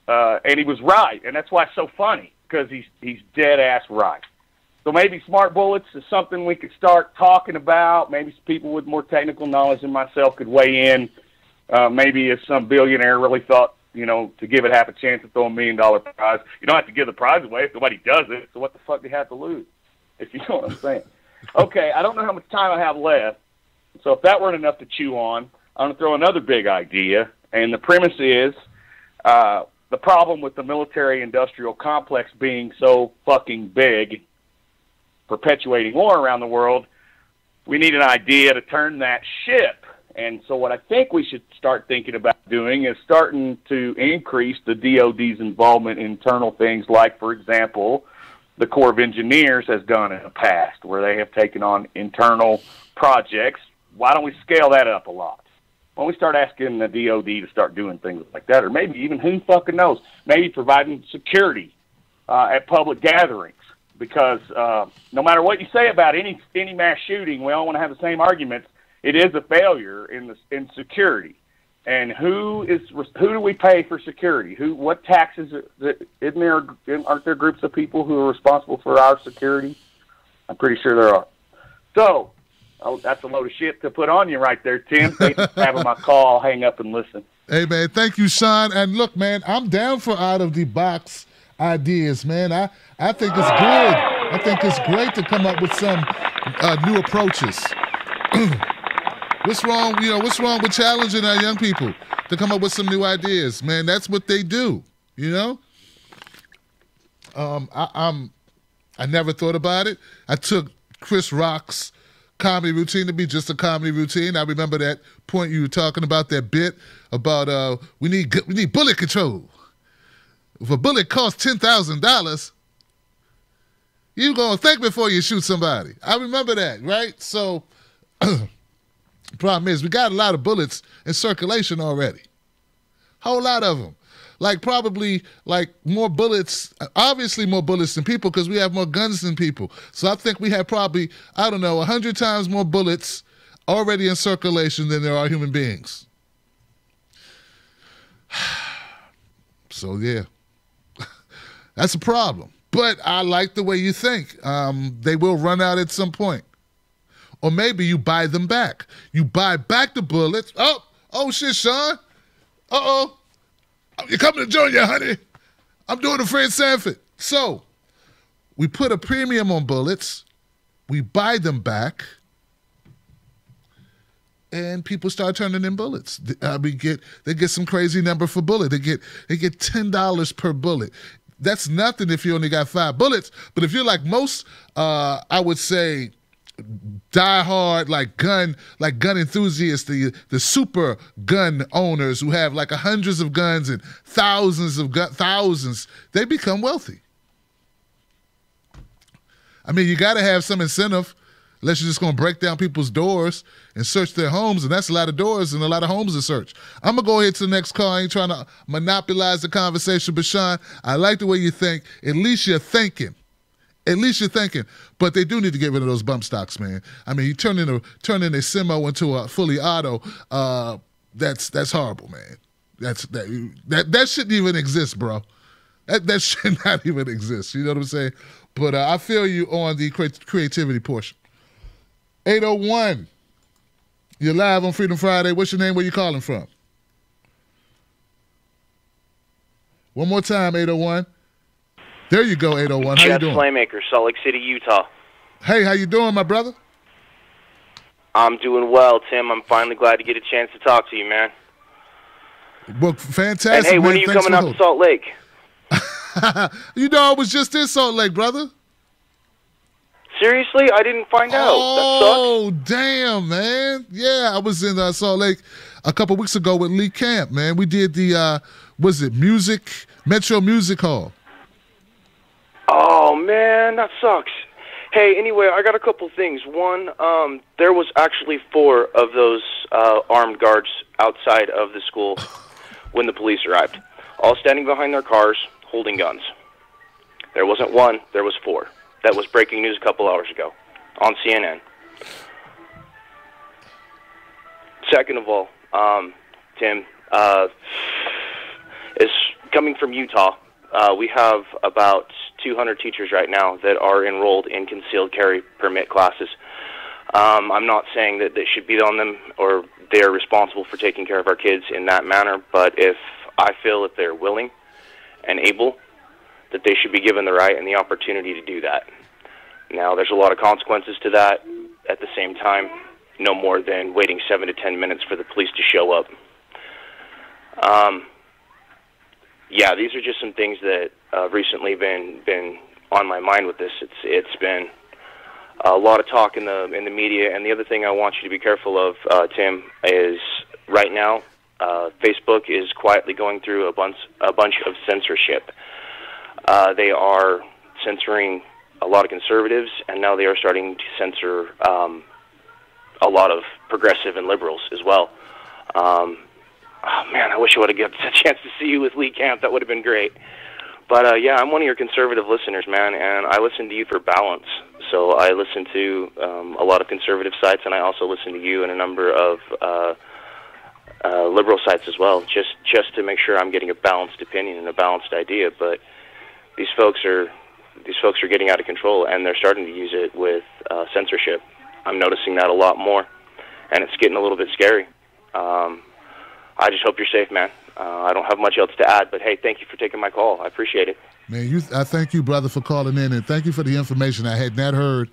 And he was right, and that's why it's so funny, because he's dead-ass right. So maybe smart bullets is something we could start talking about. Maybe people with more technical knowledge than myself could weigh in. Maybe if some billionaire really thought, to give it half a chance to throw $1 million prize, you don't have to give the prize away if nobody does it, so what the fuck do you have to lose, if you know what I'm saying? Okay, I don't know how much time I have left, so if that weren't enough to chew on, I'm going to throw another big idea, and the premise is the problem with the military-industrial complex being so fucking big, perpetuating war around the world. We need an idea to turn that ship. And so what I think we should start thinking about doing is starting to increase the DOD's involvement in internal things like, for example, the Corps of Engineers has done in the past, where they have taken on internal projects. Why don't we scale that up a lot? Why don't we start asking the DOD to start doing things like that? Or maybe even, who fucking knows, maybe providing security at public gatherings. Because no matter what you say about any mass shooting, we all want to have the same arguments. It is a failure in security. And who do we pay for security? What taxes? Aren't there groups of people who are responsible for our security? I'm pretty sure there are. So that's a load of shit to put on you right there, Tim. Thanks for having my call. I'll hang up and listen. Hey man, thank you, Sean. And look, man, I'm down for out of the box ideas, man. I think it's good. I think it's great to come up with some new approaches. What's wrong? What's wrong with challenging our young people to come up with some new ideas, man? That's what they do. I never thought about it. I took Chris Rock's comedy routine to be just a comedy routine. I remember that point you were talking about, that bit about we need bullet control. If a bullet costs $10,000, you're going to think before you shoot somebody. I remember that, right? So problem is we got a lot of bullets in circulation already. Whole lot of them. Probably more bullets, obviously more bullets than people because we have more guns than people. So I think we have probably, 100 times more bullets already in circulation than there are human beings. So, yeah. That's a problem. But I like the way you think. They will run out at some point. Or maybe you buy them back. You buy back the bullets. Oh shit, Sean. Uh-oh. You're coming to join you, honey. I'm doing a Fred Sanford. So, we put a premium on bullets. We buy them back. And people start turning in bullets. They get some crazy number for bullet. They get $10 per bullet. That's nothing if you only got 5 bullets. But if you're like most, I would say, die-hard gun enthusiasts, the super gun owners who have hundreds of guns and thousands, they become wealthy. I mean, you got to have some incentive, unless you're just going to break down people's doors and search their homes, and that's a lot of doors and a lot of homes to search. I'm going to go ahead to the next call. I ain't trying to monopolize the conversation, but Sean, I like the way you think. At least you're thinking. But they do need to get rid of those bump stocks, man. I mean, you turn in a Simo into a fully auto. That's horrible, man. That shouldn't even exist, bro. That should not even exist. You know what I'm saying? But I feel you on the creativity portion. 801. You're live on Freedom Friday. What's your name? Where you calling from? One more time, 801. There you go, 801. How you doing? Playmaker, Salt Lake City, Utah. Hey, how you doing, my brother? I'm doing well, Tim. I'm finally glad to get a chance to talk to you, man. Well, fantastic, and hey, when man. are you coming up to Salt Lake? I was just in Salt Lake, brother. Seriously? I didn't find out. Oh, damn, man. Yeah, I was in Salt Lake a couple weeks ago with Lee Camp, man. We did the, Metro Music Hall. Oh, man, that sucks. Hey, anyway, I got a couple things. One, there was actually 4 of those armed guards outside of the school when the police arrived, all standing behind their cars, holding guns. There wasn't 1, there was 4. That was breaking news a couple hours ago on CNN. Second of all, Tim, is coming from Utah. We have about 200 teachers right now that are enrolled in concealed carry permit classes. I'm not saying that they should beat on them or they are responsible for taking care of our kids in that manner, but I feel if they're willing and able, that they should be given the right and the opportunity to do that. Now, there's a lot of consequences to that. At the same time, no more than waiting 7 to 10 minutes for the police to show up. Yeah, these are just some things that recently been on my mind with this. It's been a lot of talk in the media, and the other thing I want you to be careful of, Tim, is right now Facebook is quietly going through a bunch of censorship. They are censoring a lot of conservatives, and now they are starting to censor a lot of progressive and liberals as well. Oh man, I wish I would have got a chance to see you with Lee Camp. That would have been great. But yeah, I'm one of your conservative listeners, man, and I listen to you for balance. So I listen to a lot of conservative sites, and I also listen to you and a number of liberal sites as well, just to make sure I'm getting a balanced opinion and a balanced idea. But these folks are getting out of control, and they're starting to use it with censorship. I'm noticing that a lot more, and it's getting a little bit scary. I just hope you're safe, man. I don't have much else to add, but hey, thank you for taking my call. I appreciate it. Man, I thank you, brother, for calling in, and thank you for the information. I had not heard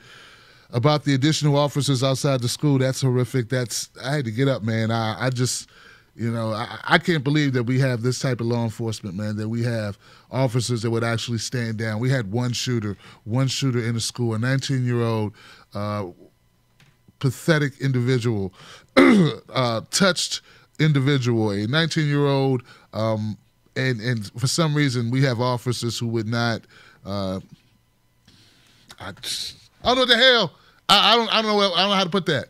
about the additional officers outside the school. That's horrific. I had to get up, man. I just, I can't believe that we have this type of law enforcement, man, that we have officers that would actually stand down. We had one shooter in the school, a 19-year-old pathetic individual, touched individual, a 19-year-old, and for some reason we have officers who would not. I don't know what the hell. I don't know how to put that.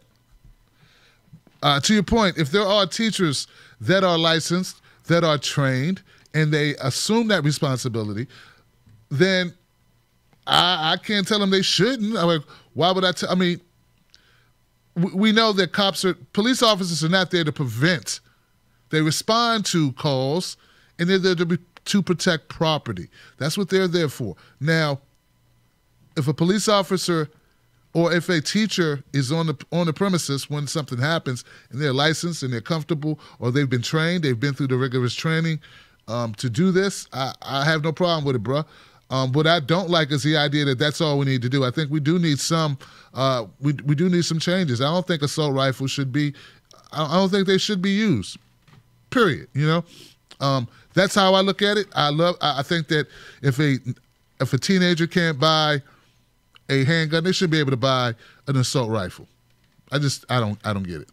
To your point, if there are teachers that are licensed, that are trained, and they assume that responsibility, then I can't tell them they shouldn't. Why would I tell? I mean, we know that police officers are not there to prevent. They respond to calls, and they're there to protect property. That's what they're there for. Now, if a police officer or if a teacher is on the premises when something happens and they're licensed and they're comfortable or they've been trained, they've been through the rigorous training to do this, I have no problem with it, bro. What I don't like is the idea that that's all we need to do. I think we do need some we do need some changes. I don't think assault rifles should be I don't think they should be used. Period. That's how I look at it. I think that if a teenager can't buy a handgun, they should be able to buy an assault rifle. I don't get it.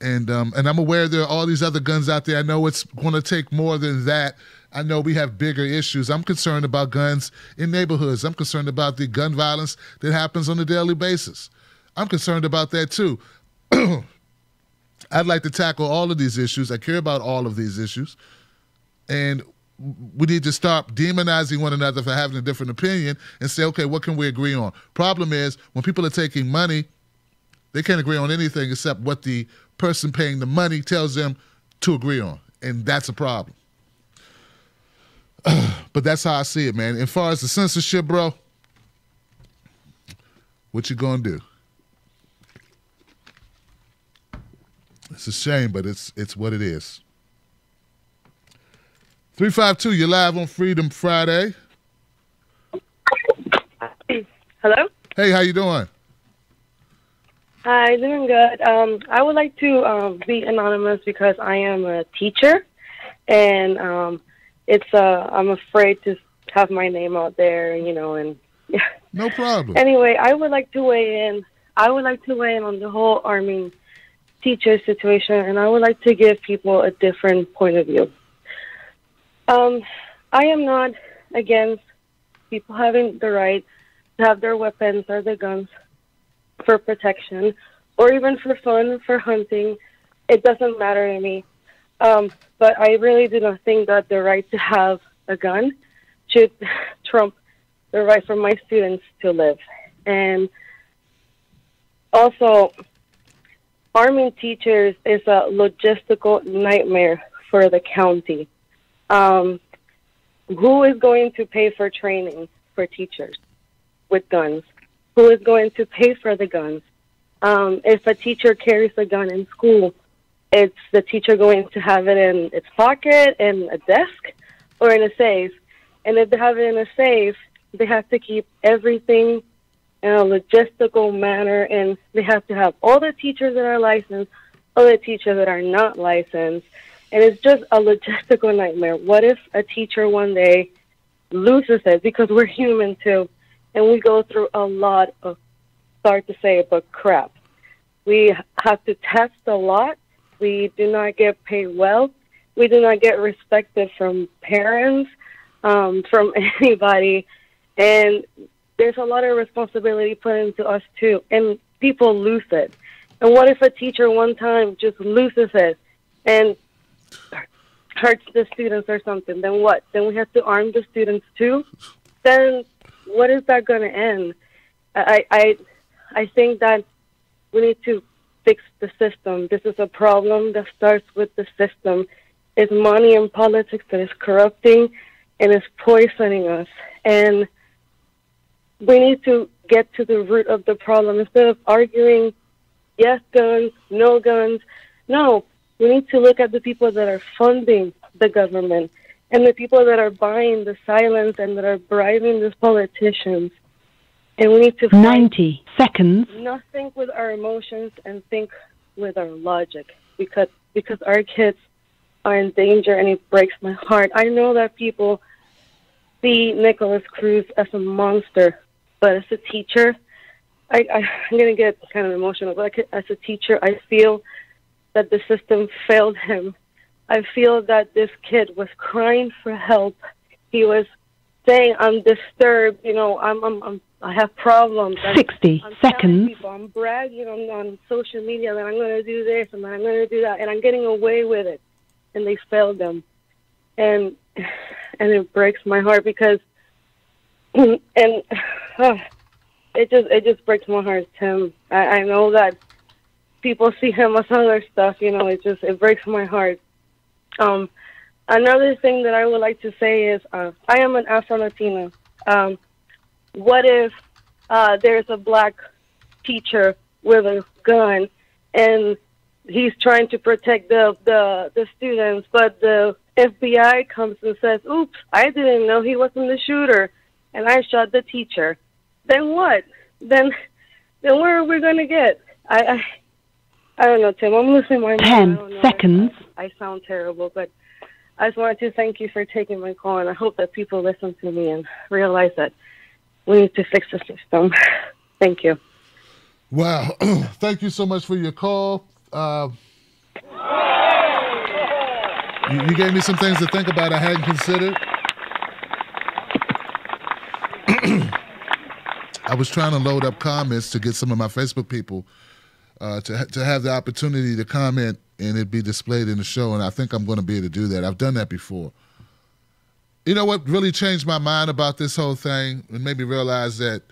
And I'm aware there are all these other guns out there. I know it's going to take more than that. I know we have bigger issues. I'm concerned about guns in neighborhoods. I'm concerned about the gun violence that happens on a daily basis. I'm concerned about that too. I'd like to tackle all of these issues. I care about all of these issues. And we need to stop demonizing one another for having a different opinion and say, okay, what can we agree on? Problem is, when people are taking money, they can't agree on anything except what the person paying the money tells them to agree on. And that's a problem. But that's how I see it, man. As far as the censorship, bro, what you gonna do? It's a shame, but it's what it is. 352, you're live on Freedom Friday. Hello? Hey, how you doing? Hi, doing good. I would like to be anonymous because I am a teacher, and I'm afraid to have my name out there, and yeah. No problem. Anyway, I would like to weigh in. On the whole arming teacher situation, and I would like to give people a different point of view. I am not against people having the right to have their weapons or their guns for protection or even for fun, for hunting. It doesn't matter to me. But I really do not think that the right to have a gun should trump the right for my students to live. And also, arming teachers is a logistical nightmare for the county. Who is going to pay for training for teachers with guns? Who is going to pay for the guns? If a teacher carries a gun in school, is the teacher going to have it in its pocket, in a desk, or in a safe? And if they have it in a safe, they have to keep everything in a logistical manner, and they have to have all the teachers that are licensed, all the teachers that are not licensed, and it's just a logistical nightmare. What if a teacher one day loses it, because we're human too, and we go through a lot of, sorry to say it, but crap. We have to test a lot. We do not get paid well. We do not get respected from parents, from anybody, and there's a lot of responsibility put into us too, and people lose it. And what if a teacher one time just loses it and hurts the students or something? Then what? Then we have to arm the students too? Then what is that going to end? I think that we need to fix the system. This is a problem that starts with the system. It's money and politics that is corrupting and is poisoning us. And we need to get to the root of the problem instead of arguing yes guns, no guns. No, we need to look at the people that are funding the government and the people that are buying the silence and that are bribing these politicians. And we need to 90 seconds. not think with our emotions and think with our logic, because our kids are in danger, and it breaks my heart. I know that people see Nicholas Cruz as a monster, but as a teacher, I'm going to get kind of emotional, but as a teacher, I feel that the system failed him. I feel that this kid was crying for help. He was saying, I'm disturbed, you know, I have problems. 60 seconds. People, I'm bragging on social media that I'm going to do this and I'm going to do that, and I'm getting away with it. And they failed them. And it breaks my heart because, it just breaks my heart, Tim. I know that people see him as other stuff, you know, it breaks my heart. Another thing that I would like to say is, I am an Afro-Latina. What if there's a black teacher with a gun and he's trying to protect the students, but the FBI comes and says, oops, I didn't know he wasn't the shooter, and I shot the teacher. Then what? Then where are we going to get? I don't know, Tim. I'm losing my mind. 10 seconds. I sound terrible, but I just wanted to thank you for taking my call, and I hope that people listen to me and realize that we need to fix the system. Thank you. Wow. Thank you so much for your call. You gave me some things to think about I hadn't considered. I was trying to load up comments to get some of my Facebook people to have the opportunity to comment and it be displayed in the show, and I think I'm going to be able to do that. I've done that before. You know what really changed my mind about this whole thing and made me realize that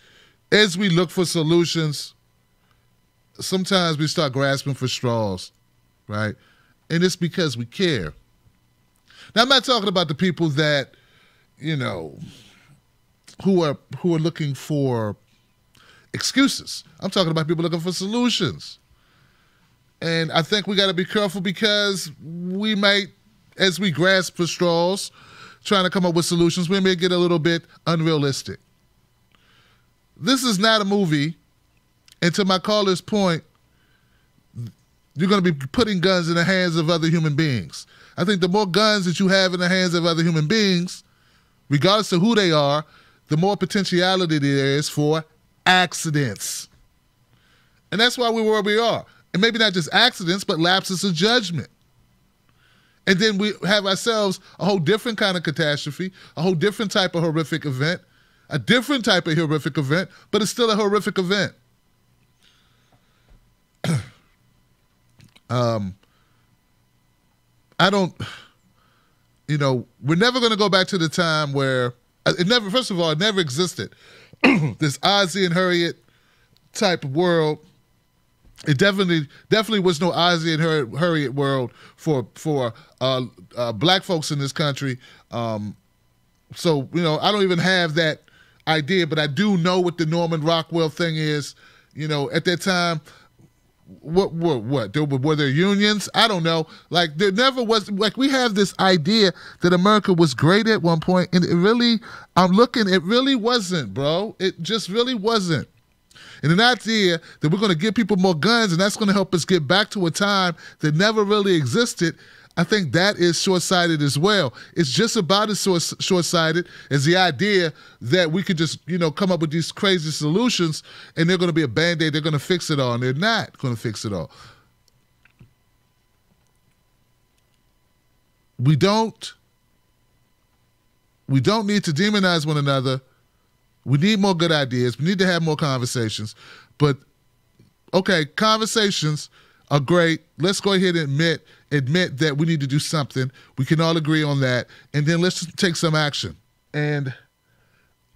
as we look for solutions, sometimes we start grasping for straws, right? And it's because we care. Now, I'm not talking about the people that, you know, who are looking for excuses. I'm talking about people looking for solutions. And I think we got to be careful because we might, as we grasp for straws, trying to come up with solutions, we may get a little bit unrealistic. This is not a movie, and to my caller's point, you're going to be putting guns in the hands of other human beings. I think the more guns that you have in the hands of other human beings, regardless of who they are, the more potentiality there is for accidents. And that's why we're where we are. And maybe not just accidents, but lapses of judgment. And then we have ourselves a whole different kind of catastrophe, a whole different type of horrific event, a different type of horrific event, but it's still a horrific event. I don't, you know, we're never going to go back to the time where, it never, first of all, it never existed. This Ozzie and Harriet type of world. It definitely was no Ozzie and Harriet world for black folks in this country. So, you know, I don't even have that idea, but I do know what the Norman Rockwell thing is. You know, at that time, What? Were there unions? I don't know. Like, there never was. Like, we have this idea that America was great at one point, and it really wasn't, bro. It just really wasn't. And an idea that we're going to give people more guns and that's going to help us get back to a time that never really existed, I think that is short-sighted as well. It's just about as short-sighted as the idea that we could just, come up with these crazy solutions and they're going to be a Band-Aid, they're going to fix it all, and they're not going to fix it all. We don't need to demonize one another. We need more good ideas. We need to have more conversations. But, okay, conversations are great. Let's go ahead and admit that we need to do something. We can all agree on that. And then let's take some action. And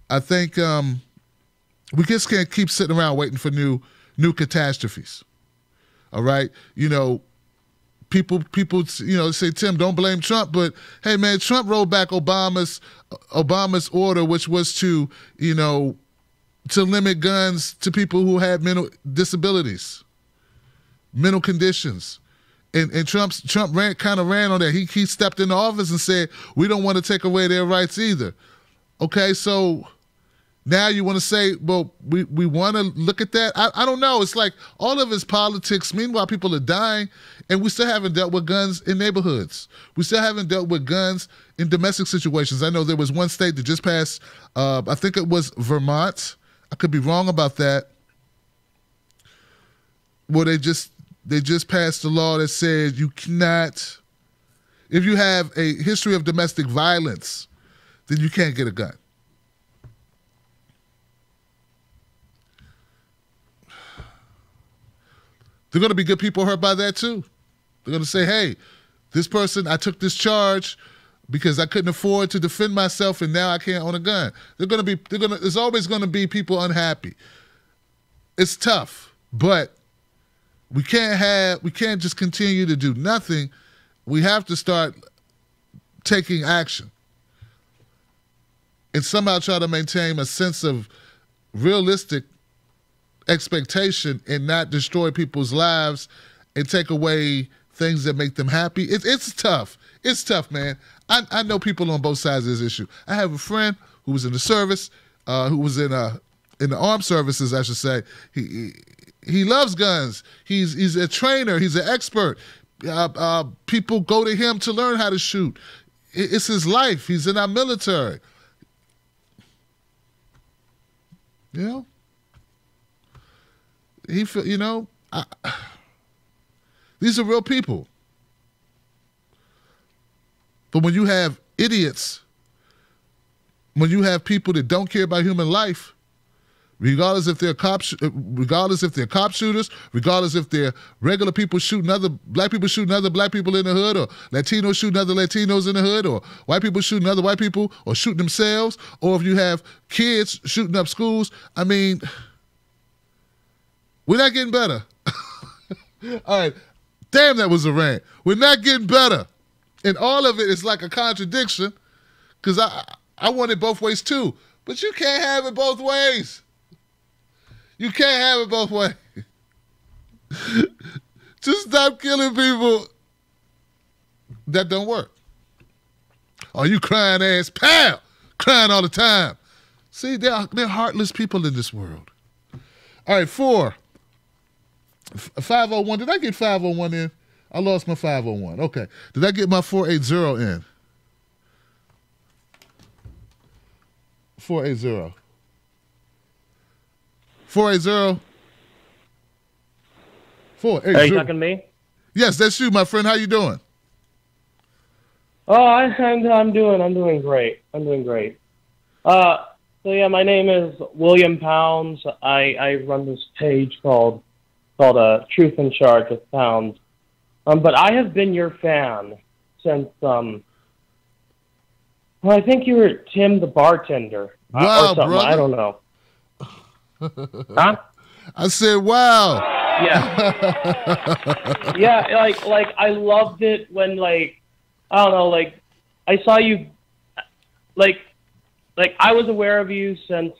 I think we just can't keep sitting around waiting for new catastrophes. All right? People, say, Tim, don't blame Trump, but hey, man, Trump rolled back Obama's order, which was to limit guns to people who had mental disabilities, mental conditions, and Trump kind of ran on that. He stepped into office and said, we don't want to take away their rights either. Okay, so now you want to say, well, we want to look at that? I don't know. It's like all of his politics. Meanwhile, people are dying, and we still haven't dealt with guns in neighborhoods. We still haven't dealt with guns in domestic situations. I know there was one state that just passed, I think it was Vermont. I could be wrong about that. Where they just passed a law that says you cannot, if you have a history of domestic violence, then you can't get a gun. They're going to be good people hurt by that too. They're going to say, hey, this person, I took this charge because I couldn't afford to defend myself and now I can't own a gun. There's always going to be people unhappy. It's tough, but we can't just continue to do nothing. We have to start taking action and somehow try to maintain a sense of realistic expectation and not destroy people's lives and take away things that make them happy. It's tough. It's tough, man. I know people on both sides of this issue. I have a friend who was in the service, who was in the armed services, I should say. He loves guns. He's a trainer. He's an expert. People go to him to learn how to shoot. It's his life. He's in our military. These are real people. But when you have idiots, when you have people that don't care about human life, regardless if they're cop shooters, regardless if they're regular people shooting other black people shooting other black people in the hood, or Latinos shooting other Latinos in the hood, or white people shooting other white people, or shooting themselves, or if you have kids shooting up schools, I mean, we're not getting better. All right. Damn, that was a rant. We're not getting better. And all of it is like a contradiction because I want it both ways too. But you can't have it both ways. You can't have it both ways. Just stop killing people. That don't work. Oh, you crying ass pal. Crying all the time. See, they're heartless people in this world. All right, 501. Did I get 501 in? I lost my 501. Okay. Did I get my 480 in? 480. 480. 480. Are you talking to me? Yes, that's you, my friend. How you doing? Oh, I'm doing great. I'm doing great. So yeah, my name is William Pounds. I run this page called Truth in Charge with Pounds. But I have been your fan since well, I think you were Tim the bartender. Wow, or something. brother. I don't know. Huh? I said, wow. Yeah. Yeah, like I loved it when I don't know, I saw you like I was aware of you since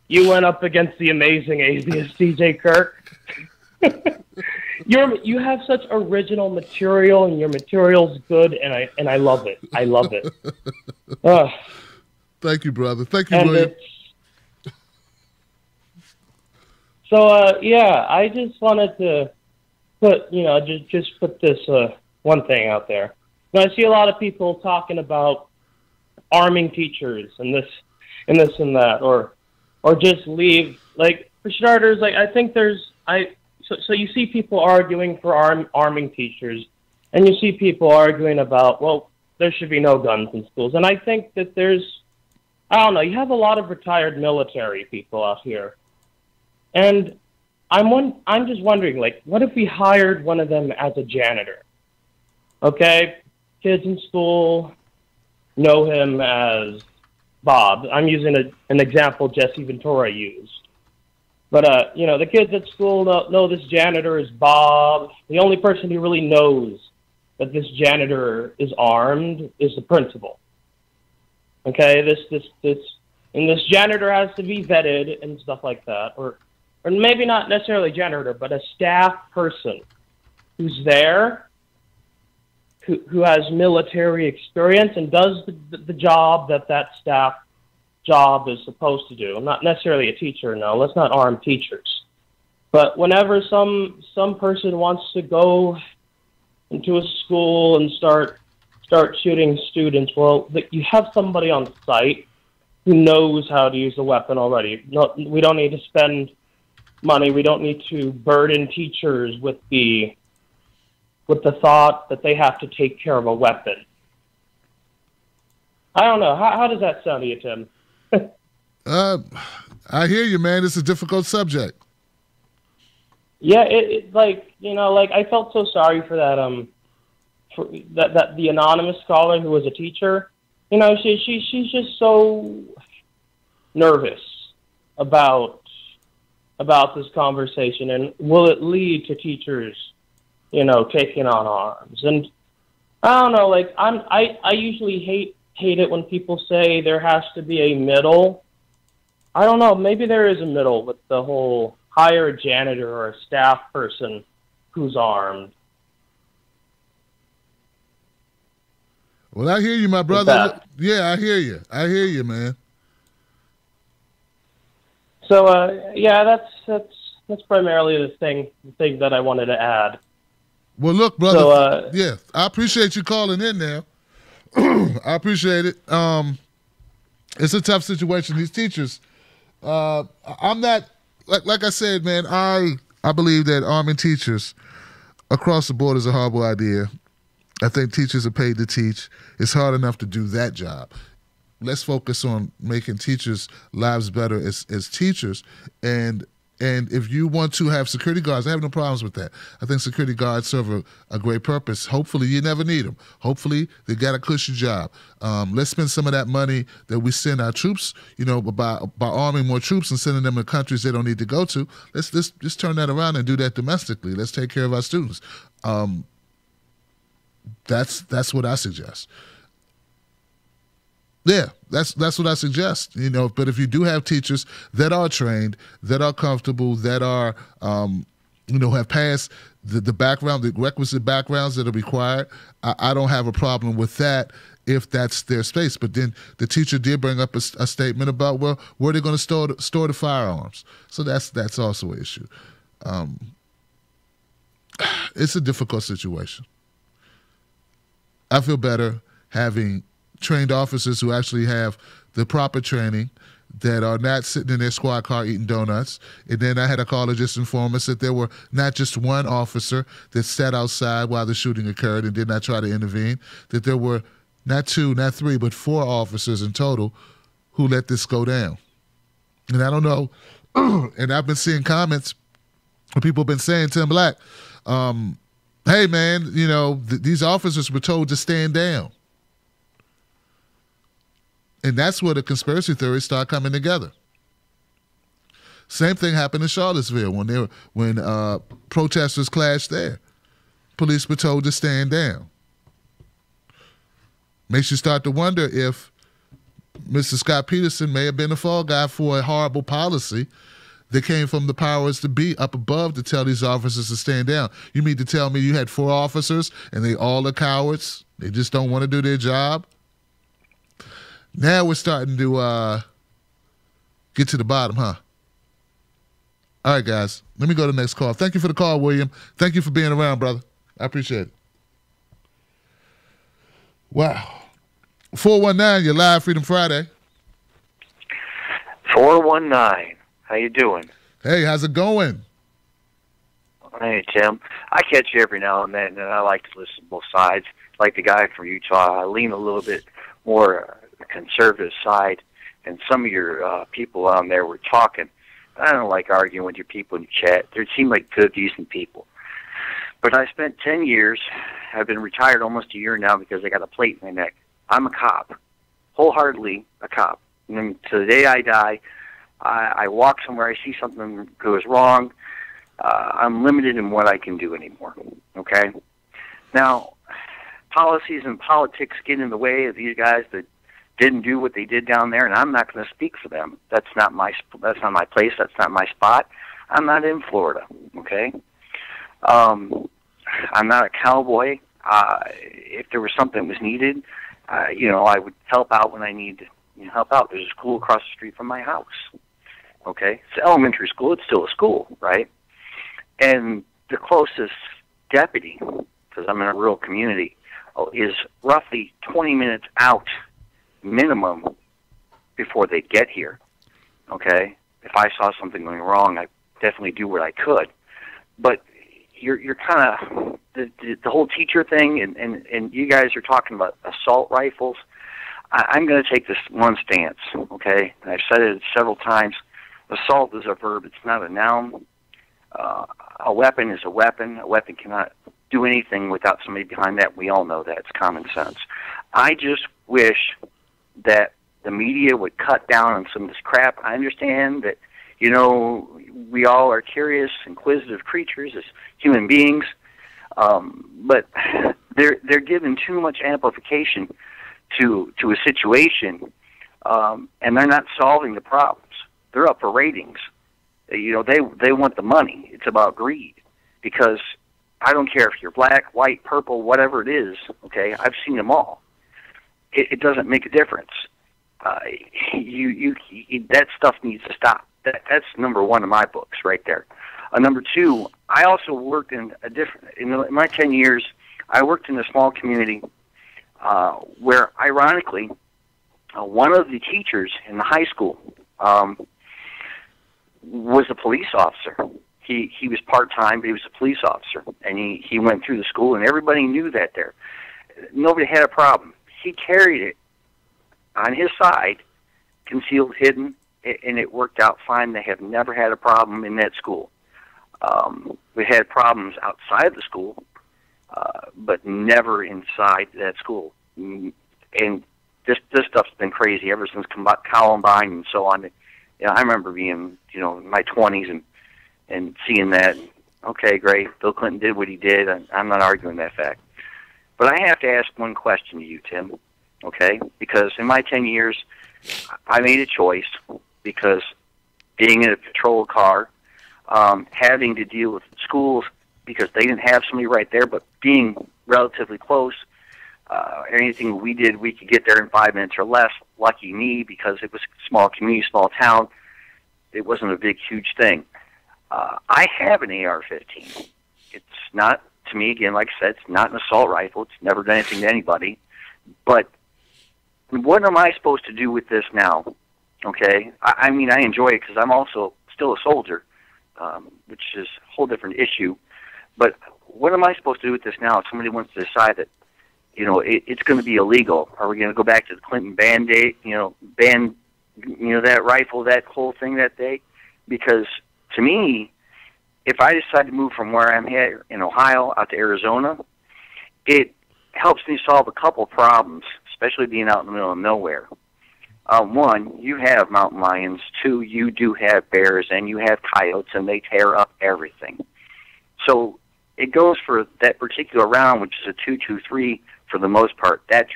you went up against the amazing atheist DJ Kirk. You have such original material, and your material's good, and I love it. I love it. Thank you, brother. Thank you, William. So yeah, I just wanted to put just put this one thing out there. I see a lot of people talking about arming teachers and this and that, or just leave. Like, for starters, like, I think so you see people arguing for arming teachers, and you see people arguing about, well, there should be no guns in schools. And I think that I don't know, you have a lot of retired military people out here. And I'm just wondering, like, what if we hired one of them as a janitor? Okay, kids in school know him as Bob. I'm using an example Jesse Ventura used. But, the kids at school know this janitor is Bob. The only person who really knows that this janitor is armed is the principal. Okay, this janitor has to be vetted and stuff like that. Or maybe not necessarily janitor, but a staff person who's there, who has military experience and does the job that staff job is supposed to do. Not necessarily a teacher, no. Let's not arm teachers. But whenever some person wants to go into a school and start shooting students, well, you have somebody on site who knows how to use a weapon already. No, we don't need to spend money. We don't need to burden teachers with the thought that they have to take care of a weapon. I don't know. How does that sound to you, Tim? I hear you, man. It's a difficult subject. Yeah, I felt so sorry for that. For that the anonymous caller who was a teacher. She's just so nervous about this conversation, and will it lead to teachers, taking on arms? And I don't know. Like, I usually hate it when people say there has to be a middle. I don't know. Maybe there is a middle with the whole hire a janitor or a staff person who's armed. Well, I hear you, my brother. Yeah, I hear you. I hear you, man. So, yeah, that's primarily the thing that I wanted to add. Well, look, brother. So, yeah, I appreciate you calling in now. I appreciate it. It's a tough situation. These teachers, I'm not, like I said, man, I believe that arming teachers across the board is a horrible idea. I think teachers are paid to teach. It's hard enough to do that job. Let's focus on making teachers' lives better as teachers. And if you want to have security guards, I have no problems with that. I think security guards serve a great purpose. Hopefully, you never need them. Hopefully, they got a cushy job. Let's spend some of that money that we send our troops, by arming more troops and sending them to countries they don't need to go to. Let's just turn that around and do that domestically. Let's take care of our students. That's what I suggest. Yeah, that's what I suggest. But if you do have teachers that are trained, that are comfortable, that are have passed the background, the requisite backgrounds that are required, I don't have a problem with that if that's their space. But then the teacher did bring up a statement about, well, where are they going to store the firearms? So that's also an issue. It's a difficult situation. I feel better having trained officers who actually have the proper training, that are not sitting in their squad car eating donuts. And then I had a caller just inform us that there were not just one officer that sat outside while the shooting occurred and did not try to intervene, that there were not 2, not 3, but 4 officers in total who let this go down. And I don't know, and I've been seeing comments where people have been saying, Tim Black, hey, man, these officers were told to stand down. And that's where the conspiracy theories start coming together. Same thing happened in Charlottesville when protesters clashed there. Police were told to stand down. Makes you start to wonder if Mr. Scott Peterson may have been a fall guy for a horrible policy that came from the powers to be up above to tell these officers to stand down. You mean to tell me you had 4 officers and they all are cowards? They just don't want to do their job? Now we're starting to get to the bottom, huh? All right, guys. Let me go to the next call. Thank you for the call, William. Thank you for being around, brother. I appreciate it. Wow. 419, you're live, Freedom Friday. 419. How you doing? Hey, how's it going? Hey, Tim. I catch you every now and then, and I like to listen to both sides. Like the guy from Utah, I lean a little bit more conservative side, and some of your people on there were talking. I don't like arguing with your people in the chat. They seem like good, decent people. But I spent 10 years, I've been retired almost a year now because I got a plate in my neck. I'm a cop, wholeheartedly a cop. And then to the day I die, I walk somewhere, I see something goes wrong, I'm limited in what I can do anymore, okay? Now, policies and politics get in the way of these guys that didn't do what they did down there, and I'm not going to speak for them. That's not my place, that's not my spot. I'm not in Florida, okay? I'm not a cowboy. If there was something that was needed, I would help out when I need to help out. There's a school across the street from my house. Okay? It's elementary school. It's still a school, right? And the closest deputy, because I'm in a rural community, is roughly 20 minutes out minimum before they get here. Okay? If I saw something going wrong, I definitely do what I could. But you're kind of the whole teacher thing, and you guys are talking about assault rifles. I'm going to take this one stance, okay? And I've said it several times. Assault is a verb. It's not a noun. A weapon is a weapon. A weapon cannot do anything without somebody behind that. We all know that. It's common sense. I just wish that the media would cut down on some of this crap. I understand that, we all are curious, inquisitive creatures as human beings, but they're given too much amplification to a situation, and they're not solving the problems. They're up for ratings. They want the money. It's about greed, because I don't care if you're black, white, purple, whatever it is. Okay, I've seen them all. It doesn't make a difference. That stuff needs to stop. That's number one in my books, right there. Number two, I also worked in in my 10 years, I worked in a small community where, ironically, one of the teachers in the high school was a police officer. He was part-time, but he was a police officer, and he went through the school, and everybody knew that there. Nobody had a problem. He carried it on his side, concealed, hidden, and it worked out fine. They have never had a problem in that school. We had problems outside the school, but never inside that school. And this stuff's been crazy ever since Columbine and so on. I remember being, in my 20s and seeing that. Okay, great. Bill Clinton did what he did. I'm not arguing that fact. But I have to ask one question to you, Tim, okay? Because in my 10 years, I made a choice, because being in a patrol car, having to deal with schools because they didn't have somebody right there, but being relatively close, anything we did, we could get there in 5 minutes or less. Lucky me, because it was a small community, small town. It wasn't a big, huge thing. I have an AR-15. It's not, to me, again, like I said, it's not an assault rifle. It's never done anything to anybody. But what am I supposed to do with this now? Okay? I mean, I enjoy it because I'm also still a soldier, which is a whole different issue. But what am I supposed to do with this now if somebody wants to decide that, it's going to be illegal? Are we going to go back to the Clinton ban, that rifle, that whole thing that day? Because to me, if I decide to move from where I'm here in Ohio out to Arizona, it helps me solve a couple problems, especially being out in the middle of nowhere. One, you have mountain lions. Two, you do have bears, and you have coyotes, and they tear up everything. So it goes for that particular round, which is a 223 for the most part. That's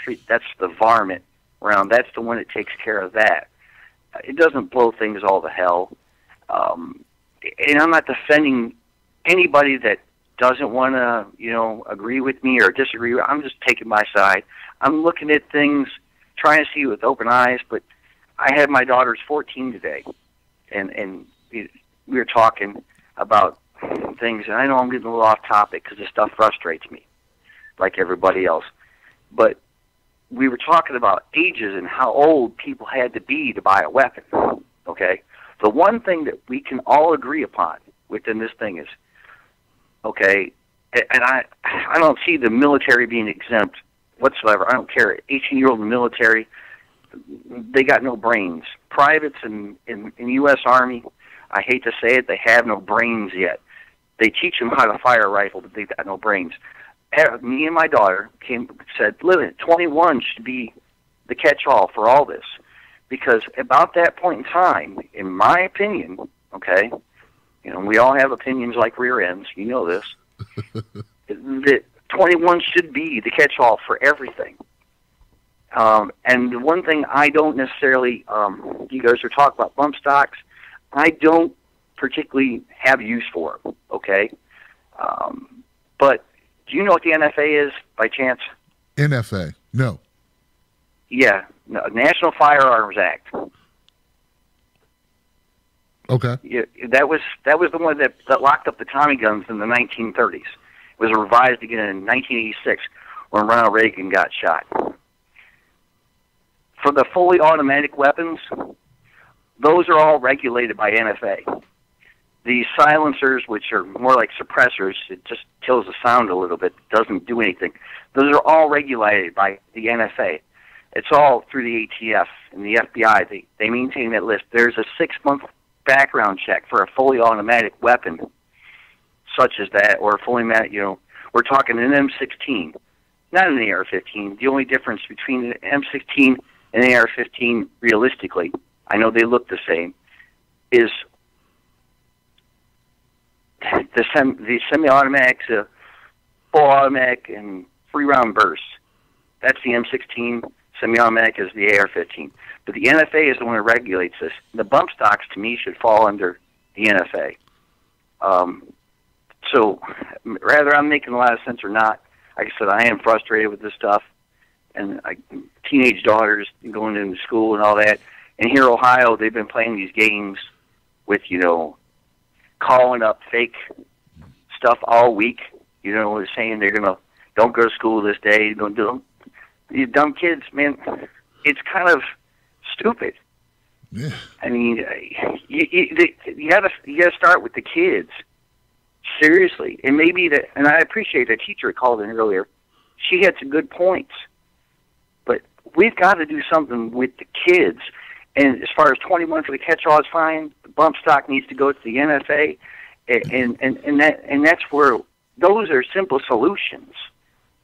the varmint round. That's the one that takes care of that. It doesn't blow things all to hell. and I'm not defending anybody that doesn't want to, agree with me or disagree. I'm just taking my side. I'm looking at things, trying to see with open eyes. But I had my daughter's 14 today, and we were talking about things. And I know I'm getting a little off topic because this stuff frustrates me, like everybody else. But we were talking about ages and how old people had to be to buy a weapon. Okay, the one thing that we can all agree upon within this thing is, okay, and I don't see the military being exempt whatsoever. I don't care. 18-year-old in the military, they got no brains. Privates in U.S. Army, I hate to say it, they have no brains yet. They teach them how to fire a rifle, but they got no brains. Me and my daughter said, listen, 21 should be the catch-all for all this. Because about that point in time, in my opinion, okay, we all have opinions like rear ends, you know this, that 21 should be the catch-all for everything. And the one thing I don't necessarily, you guys are talking about bump stocks, I don't particularly have use for them, okay? But do you know what the NFA is, by chance? NFA, no. Yeah, no, National Firearms Act. Okay. Yeah, that was the one that locked up the Tommy guns in the 1930s. It was revised again in 1986 when Ronald Reagan got shot. For the fully automatic weapons, those are all regulated by NFA. The silencers, which are more like suppressors, it just kills the sound a little bit, doesn't do anything. Those are all regulated by the NFA. It's all through the ATF and the FBI. They maintain that list. There's a 6-month background check for a fully automatic weapon, such as that, or a fully automatic, we're talking an M16, not an AR-15. The only difference between an M16 and an AR-15, realistically, I know they look the same, is the semi-automatics, full automatic, and free-round bursts. That's the M16. Semi-automatic is the AR-15. But the NFA is the one that regulates this. The bump stocks, to me, should fall under the NFA. So, rather I'm making a lot of sense or not, like I said, I am frustrated with this stuff. And teenage daughters going into school and all that. And here in Ohio, they've been playing these games with, calling up fake stuff all week. Saying they're don't go to school this day. Don't do them. These dumb kids, man, it's kind of stupid. Yeah. I mean, you gotta start with the kids. Seriously. And maybe and I appreciate the teacher called in earlier. She had some good points. But we've got to do something with the kids. And as far as 21 for the catch-all is fine, the bump stock needs to go to the NFA. And that's where those are simple solutions.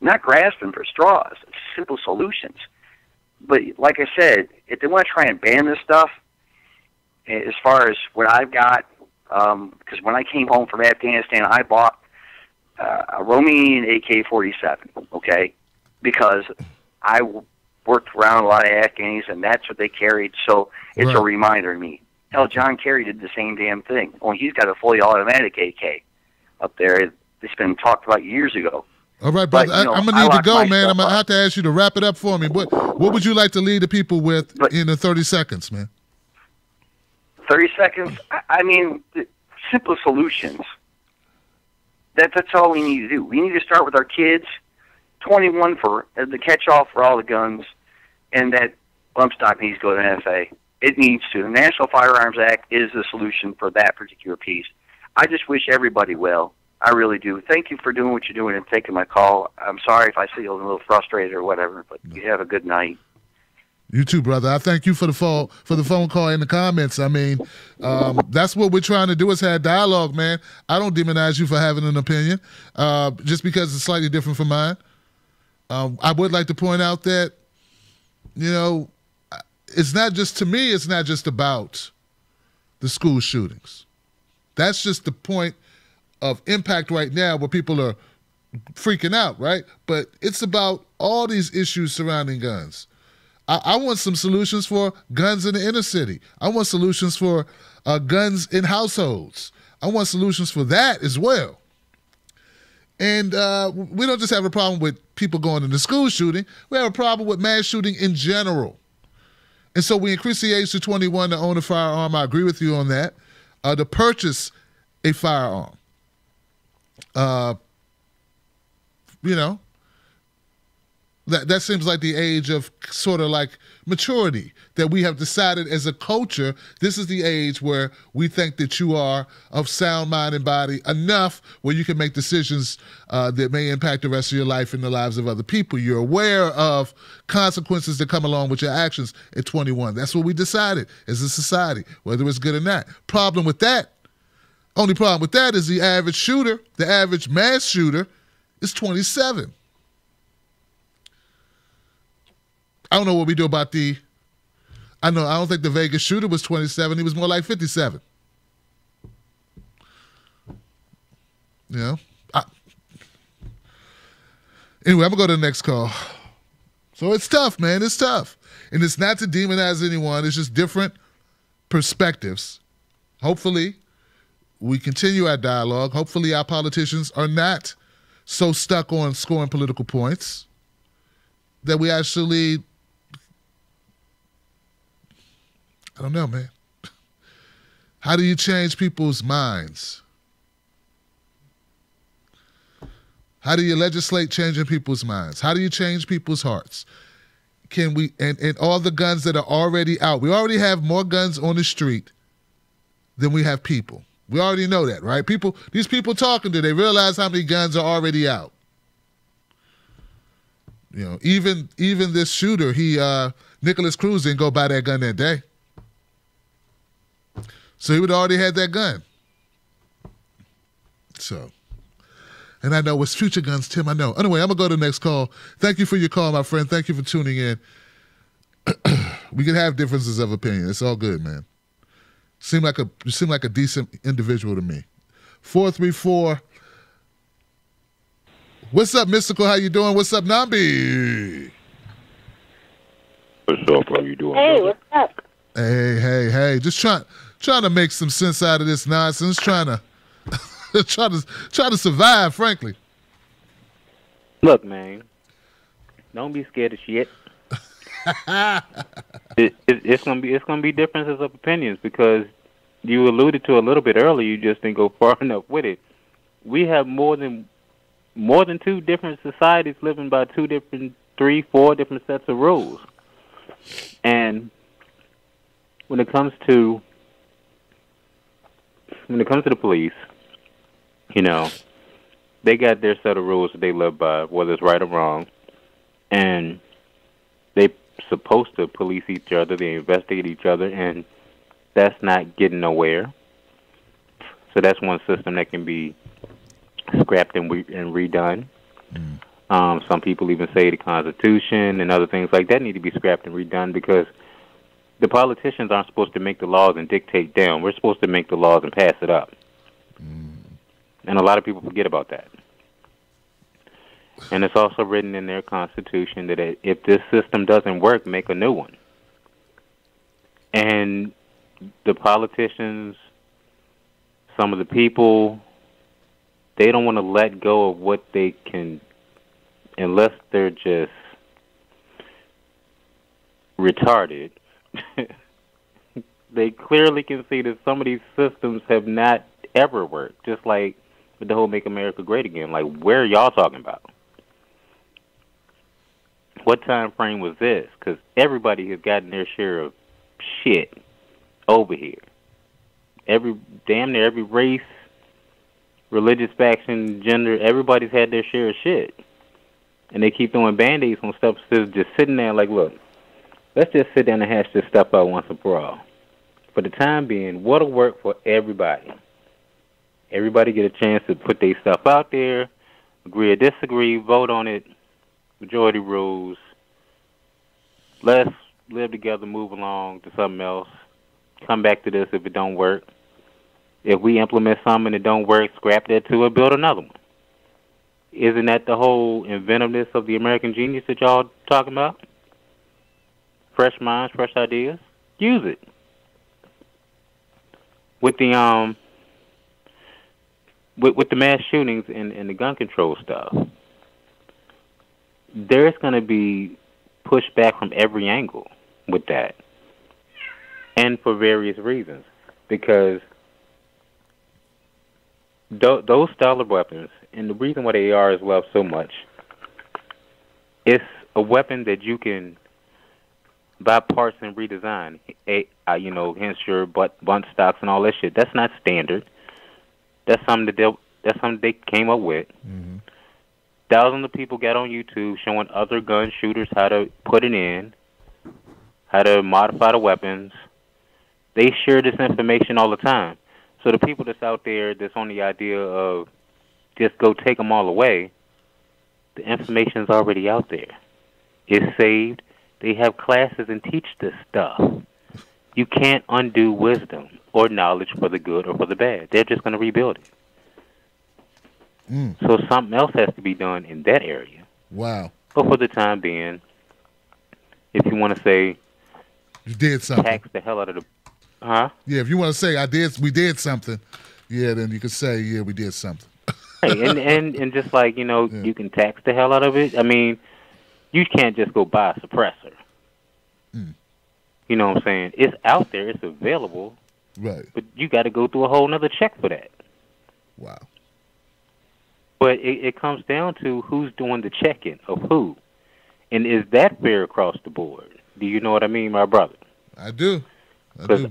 Not grasping for straws. It's simple solutions. But like I said, if they want to try and ban this stuff, as far as what I've got, because when I came home from Afghanistan, I bought a Romanian AK-47, okay, because I worked around a lot of Afghans, and that's what they carried, so it's a reminder to me. Hell, John Kerry did the same damn thing. Only he's got a fully automatic AK up there. It's been talked about years ago. All right, brother. I'm going to need to go, man. I'm going to have to ask you to wrap it up for me. What would you like to lead the people with in the 30 seconds, man? 30 seconds? I mean, simple solutions. That's all we need to do. We need to start with our kids, 21 for the catch-all for all the guns, and that bump stock needs to go to NFA. It needs to. The National Firearms Act is the solution for that particular piece. I just wish everybody well. I really do. Thank you for doing what you're doing and taking my call. I'm sorry if I feel a little frustrated or whatever, but you have a good night. You too, brother. I thank you for the phone call and the comments. I mean, that's what we're trying to do is have dialogue, man. I don't demonize you for having an opinion just because it's slightly different from mine. I would like to point out that, it's not just, to me, it's not just about the school shootings. That's just the point of impact right now where people are freaking out, right? But it's about all these issues surrounding guns. I want some solutions for guns in the inner city. I want solutions for guns in households. I want solutions for that as well. And we don't just have a problem with people going into school shooting. We have a problem with mass shooting in general. And so we increase the age to 21 to own a firearm. I agree with you on that. To purchase a firearm. You know, that seems like the age of sort of like maturity that we have decided as a culture. This is the age where we think that you are of sound mind and body enough where you can make decisions that may impact the rest of your life and the lives of other people. You're aware of consequences that come along with your actions at 21. That's what we decided as a society, whether it's good or not. Only problem with that is the average shooter, the average mass shooter, is 27. I don't know what we do about I don't think the Vegas shooter was 27. He was more like 57. You know? Anyway, I'm going to go to the next call. So it's tough, man. It's tough. And it's not to demonize anyone. It's just different perspectives. Hopefully, we continue our dialogue. Hopefully, our politicians are not so stuck on scoring political points that we actually, I don't know, man. How do you change people's minds? How do you legislate changing people's minds? How do you change people's hearts? Can we, and all the guns that are already out, we already have more guns on the street than we have people. We already know that, right? These people talking to, they realize how many guns are already out. You know, even this shooter, Nicholas Cruz didn't go buy that gun that day. So he would already had that gun. So, and I know it's future guns, Tim, I know. Anyway, I'm going to go to the next call. Thank you for your call, my friend. Thank you for tuning in. We can have differences of opinion. It's all good, man. You seem like a decent individual to me. 434. What's up, Mystical? How you doing? What's up, Nambi? What's up? How you doing? Hey, what's up? Hey. Just trying to make some sense out of this nonsense. Trying to survive, frankly. Look, man. Don't be scared of shit. It's gonna be differences of opinions because you alluded to a little bit earlier. You just didn't go far enough with it. We have more than two different societies living by 3, 4 different sets of rules. And when it comes to the police, you know, they got their set of rules that they live by, whether it's right or wrong, and they supposed to police each other, they investigate each other, and that's not getting nowhere. So that's one system that can be scrapped and redone. Some people even say the Constitution and other things like that need to be scrapped and redone because the politicians aren't supposed to make the laws and dictate down. We're supposed to make the laws and pass it up. And a lot of people forget about that. And it's also written in their Constitution that if this system doesn't work, make a new one. And the politicians, some of the people, they don't want to let go of what they can, unless they're just retarded. They clearly can see that some of these systems have not ever worked, just like with the whole Make America Great Again. Like, where are y'all talking about? What time frame was this? Because everybody has gotten their share of shit over here. Damn near every race, religious faction, gender, everybody's had their share of shit. And they keep throwing Band-Aids on stuff, just sitting there like, look, let's just sit down and hash this stuff out once and for all. For the time being, what'll work for everybody? Everybody get a chance to put their stuff out there, agree or disagree, vote on it, majority rules. Let's live together, move along to something else. Come back to this if it don't work. If we implement something and it don't work, scrap that too and build another one. Isn't that the whole inventiveness of the American genius that y'all talking about? Fresh minds, fresh ideas. Use it. With the with the mass shootings and the gun control stuff, there's going to be pushback from every angle with that, and for various reasons, because those style of weapons, and the reason why the AR is loved so much, it's a weapon that you can buy parts and redesign. Hence your bunt stocks and all that shit. That's not standard. That's something they came up with. Mm-hmm. Thousands of people got on YouTube showing other gun shooters how to put it in, how to modify the weapons. They share this information all the time. So the people that's out there that's on the idea of just go take them all away, the information's already out there. It's saved. They have classes and teach this stuff. You can't undo wisdom or knowledge for the good or for the bad. They're just going to rebuild it. So something else has to be done in that area. Wow. But for the time being, if you want to say you did something, tax the hell out of the, huh? Yeah, if you want to say we did something, yeah, then you can say, yeah, we did something. Hey, and just like, you can tax the hell out of it. I mean, you can't just go buy a suppressor. You know what I'm saying? It's out there. It's available. Right. But you got to go through a whole nother check for that. Wow. But it comes down to who's doing the checking of who. And is that fair across the board? Do you know what I mean, my brother? I do. Because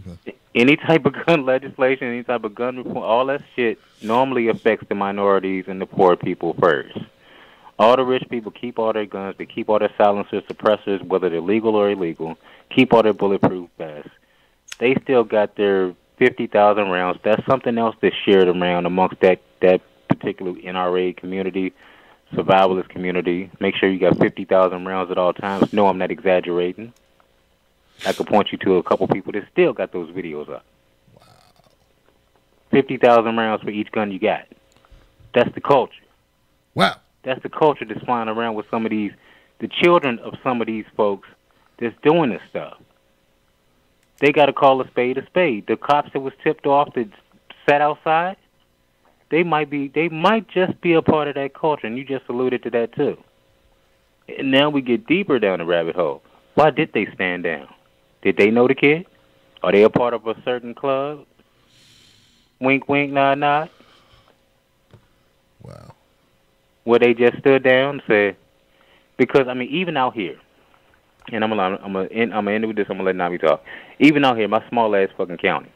any type of gun legislation, any type of gun reform, all that shit normally affects the minorities and the poor people first. All the rich people keep all their guns, they keep all their silencers, suppressors, whether they're legal or illegal, keep all their bulletproof vests. They still got their 50,000 rounds. That's something else that's shared around amongst that particular NRA community, survivalist community. Make sure you got 50,000 rounds at all times. No, I'm not exaggerating. I could point you to a couple people that still got those videos up. Wow. 50,000 rounds for each gun you got. That's the culture. Wow. That's the culture that's flying around with some of these, the children of some of these folks that's doing this stuff. They got to call a spade a spade. The cops that was tipped off that sat outside, they might just be a part of that culture, and you just alluded to that too. And now we get deeper down the rabbit hole. Why did they stand down? Did they know the kid? Are they a part of a certain club? Wink, wink, nod, nod. Wow. Where they just stood down and said, because I mean, even out here, and I'm gonna end with this. I'm gonna let Nami talk. Even out here, my small ass fucking county,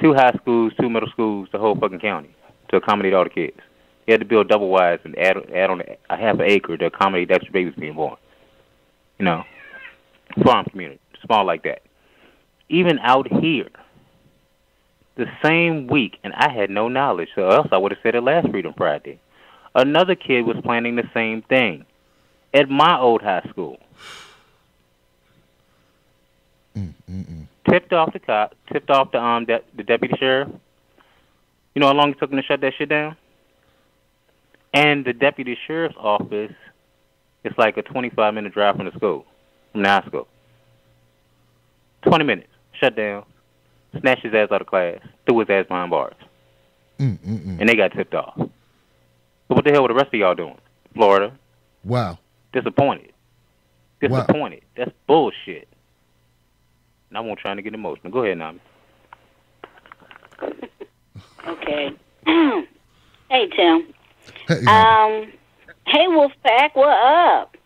2 high schools, 2 middle schools, the whole fucking county to accommodate all the kids. You had to build double wides and add on a half an acre to accommodate extra babies being born. Farm community, small like that. Even out here, the same week, and I had no knowledge, so else I would have said it last Freedom Friday. Another kid was planning the same thing at my old high school. Tipped off the cop, tipped off the deputy sheriff. You know how long it took him to shut that shit down? And the deputy sheriff's office is like a 25-minute drive from the school, from the high school. 20 minutes, shut down, snatched his ass out of class, threw his ass behind bars. And they got tipped off. But what the hell were the rest of y'all doing? Florida. Wow. Disappointed. Wow. That's bullshit. And I won't try to get emotional. Go ahead, Nami. Okay. Hey, Tim. Hey, hey, Wolfpack, what up?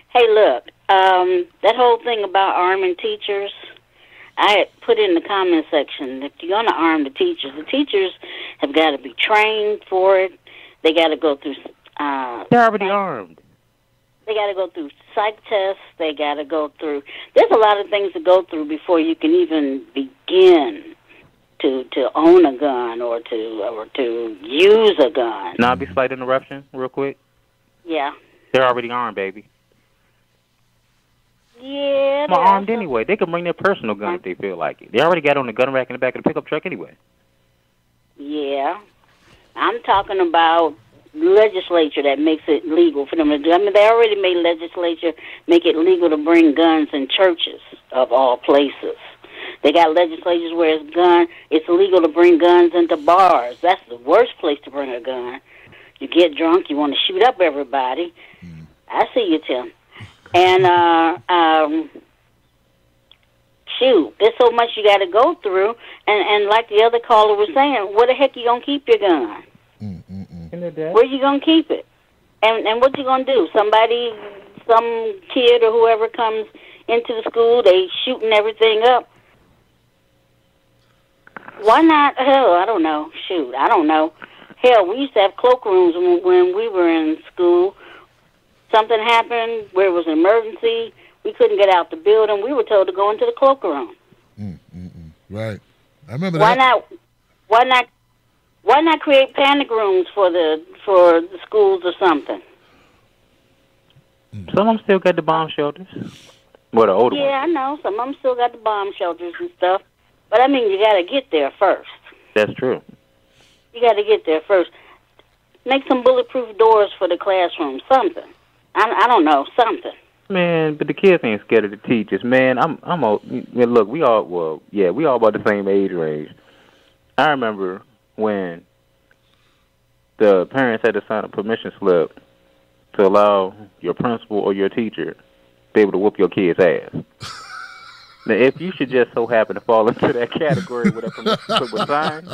Hey, look, that whole thing about arming teachers, I had put in the comment section that you're going to arm the teachers have got to be trained for it. They got to go through... They're already armed. They got to go through psych tests. They got to go through... There's a lot of things to go through before you can even begin to own a gun or to use a gun. Now, I'll be slight interruption real quick. Yeah. They're already armed, baby. Yeah. They're armed anyway. They can bring their personal gun if they feel like it. They already got on the gun rack in the back of the pickup truck anyway. Yeah. I'm talking about legislature that makes it legal for them to do. I mean, they already made legislature make it legal to bring guns in churches of all places. They got legislatures where it's illegal to bring guns into bars. That's the worst place to bring a gun. You get drunk, you want to shoot up everybody. I see you, Tim. And shoot, there's so much you got to go through. And like the other caller was saying, where the heck you gonna keep your gun? Where you gonna keep it? And what you gonna do? Some kid or whoever comes into the school, they shooting everything up. Why not? Hell, I don't know. Shoot, I don't know. Hell, we used to have cloakrooms when we were in school. Something happened where it was an emergency. We couldn't get out the building. We were told to go into the cloakroom. Right. I remember Why that. Why not create panic rooms for the schools or something? Some of them still got the bomb shelters. Well, the older ones. Yeah, I know. Some of them still got the bomb shelters and stuff. But, I mean, you got to get there first. That's true. You got to get there first. Make some bulletproof doors for the classroom. Something. I don't know. Something. Man, but the kids ain't scared of the teachers. Man, look, we all about the same age range. I remember when the parents had to sign a permission slip to allow your principal or your teacher to be able to whoop your kid's ass. Now, if you should just so happen to fall into that category where that permission slip was signed,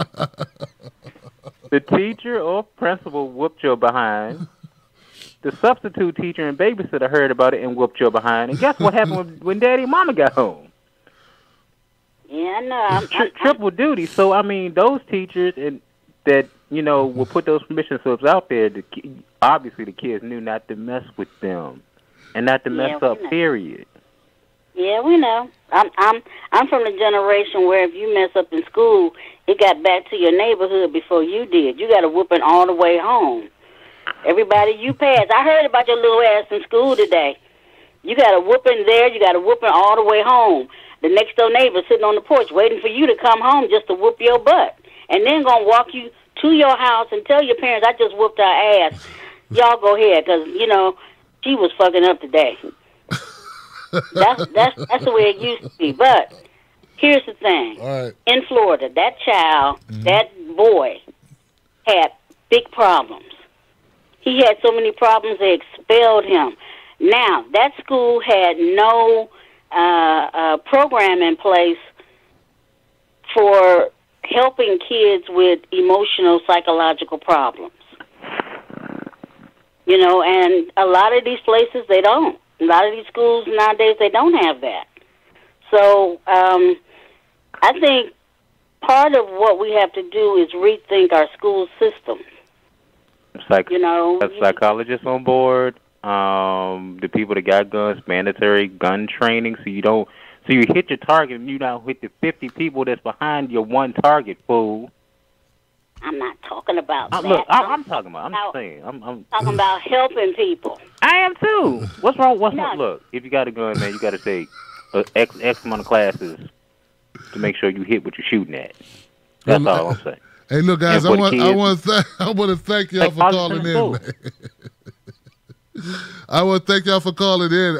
the teacher or principal whooped your behind. The substitute teacher and babysitter heard about it and whooped your behind. And guess what happened when Daddy and Mama got home? Yeah, I know. Triple duty. So, I mean, those teachers that, will put those permission slips out there, obviously the kids knew not to mess with them and not to mess up, period. Yeah, we know. I'm from the generation where if you mess up in school, it got back to your neighborhood before you did. You got a whooping all the way home. Everybody you pass. I heard about your little ass in school today. You got a whooping there. You got a whooping all the way home. The next door neighbor sitting on the porch waiting for you to come home just to whoop your butt. And then going to walk you to your house and tell your parents, I just whooped her ass. Y'all go ahead because, she was fucking up today. That's the way it used to be. But here's the thing. All right. In Florida, that child, that boy, had big problems. He had so many problems they expelled him. Now, that school had no program in place for helping kids with emotional, psychological problems. And a lot of these places, they don't. A lot of these schools nowadays, they don't have that. So I think part of what we have to do is rethink our school system. A psychologist on board, the people that got guns, mandatory gun training, so you hit your target and you don't hit the 50 people that's behind your one target, fool. I'm not talking about that. Look, I'm talking about. I'm saying. I'm talking about helping people. I am too. What's wrong? Look, if you got a gun, man, you got to take X amount of classes to make sure you hit what you're shooting at. That's all I'm saying. Hey, look, guys, I want to thank y'all for calling in, man. I want to thank y'all for calling in.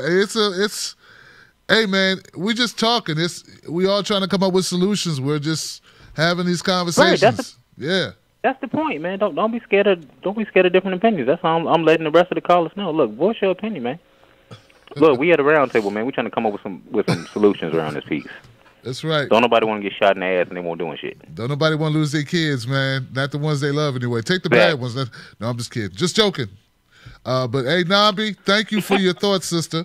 Hey, man, we just talking. We all trying to come up with solutions. We're just having these conversations. Right, that's the point, man. Don't be scared of different opinions. That's all I'm letting the rest of the callers know. Look, voice your opinion, man. Look, we at a round table, man. We trying to come up with some solutions around this piece. That's right. Don't nobody want to get shot in the ass and they won't doing shit. Don't nobody want to lose their kids, man. Not the ones they love anyway. Take the bad ones. No, I'm just kidding. Just joking. But hey, Nambi, thank you for your thoughts, sister.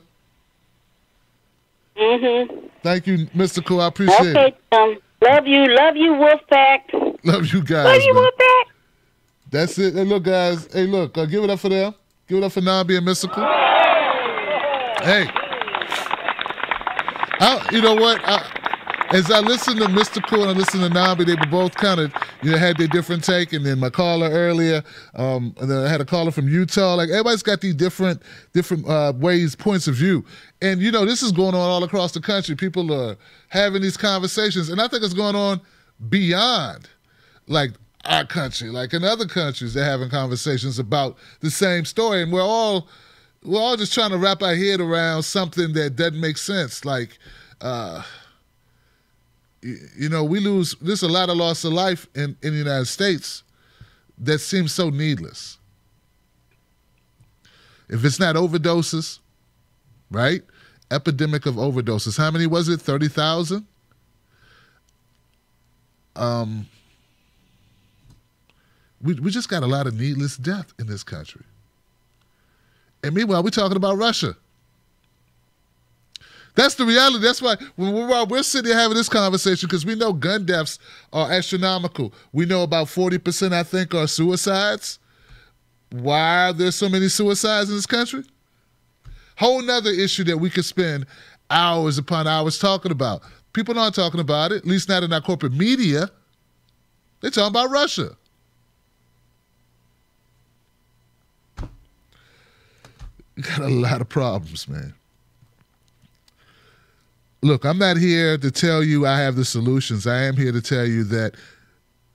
Thank you, Mr. Cool. I appreciate it. Love you, Wolfpack. Love you guys. Love you, Wolfpack. That's it. Hey, look, guys. Hey, look. Give it up for them. Give it up for Nambi and Mystical. Hey. You know what? As I listened to Mystical and I listened to Nambi, they were both kind of, had their different take. And then my caller earlier, and then I had a caller from Utah. Like, everybody's got these different ways, points of view. And, this is going on all across the country. People are having these conversations. And I think it's going on beyond, like, our country. Like, in other countries, they're having conversations about the same story. And we're all just trying to wrap our head around something that doesn't make sense. Like, you know, there's a lot of loss of life in the United States that seems so needless. If it's not overdoses, right? Epidemic of overdoses. How many was it? 30,000? We just got a lot of needless death in this country. And meanwhile, we're talking about Russia. That's the reality. That's why when we're sitting here having this conversation, because we know gun deaths are astronomical. We know about 40%, I think, are suicides. Why are there so many suicides in this country? Whole nother issue that we could spend hours upon hours talking about. People aren't talking about it, at least not in our corporate media. They're talking about Russia. We got a lot of problems, man. Look, I'm not here to tell you I have the solutions. I am here to tell you that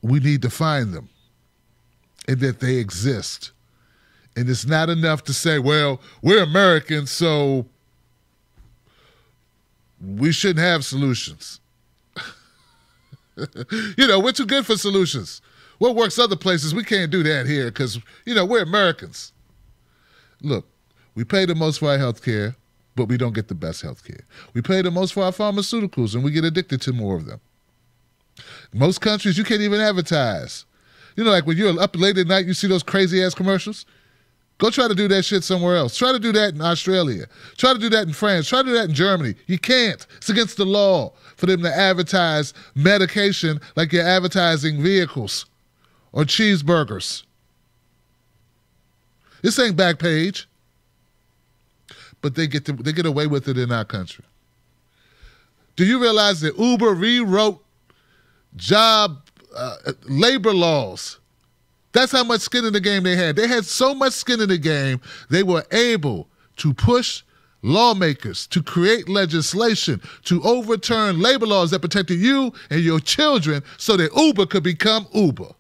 we need to find them and that they exist. And it's not enough to say, well, we're Americans, so we shouldn't have solutions. You know, we're too good for solutions. What works other places, we can't do that here because, you know, we're Americans. Look, we pay the most for our health care, but we don't get the best health care. We pay the most for our pharmaceuticals, and we get addicted to more of them. Most countries, you can't even advertise. You know, like when you're up late at night, you see those crazy-ass commercials? Go try to do that shit somewhere else. Try to do that in Australia. Try to do that in France. Try to do that in Germany. You can't. It's against the law for them to advertise medication like you're advertising vehicles or cheeseburgers. This ain't Backpage. But they get away with it in our country. Do you realize that Uber rewrote labor laws? That's how much skin in the game they had. They had so much skin in the game, they were able to push lawmakers to create legislation to overturn labor laws that protected you and your children so that Uber could become Uber.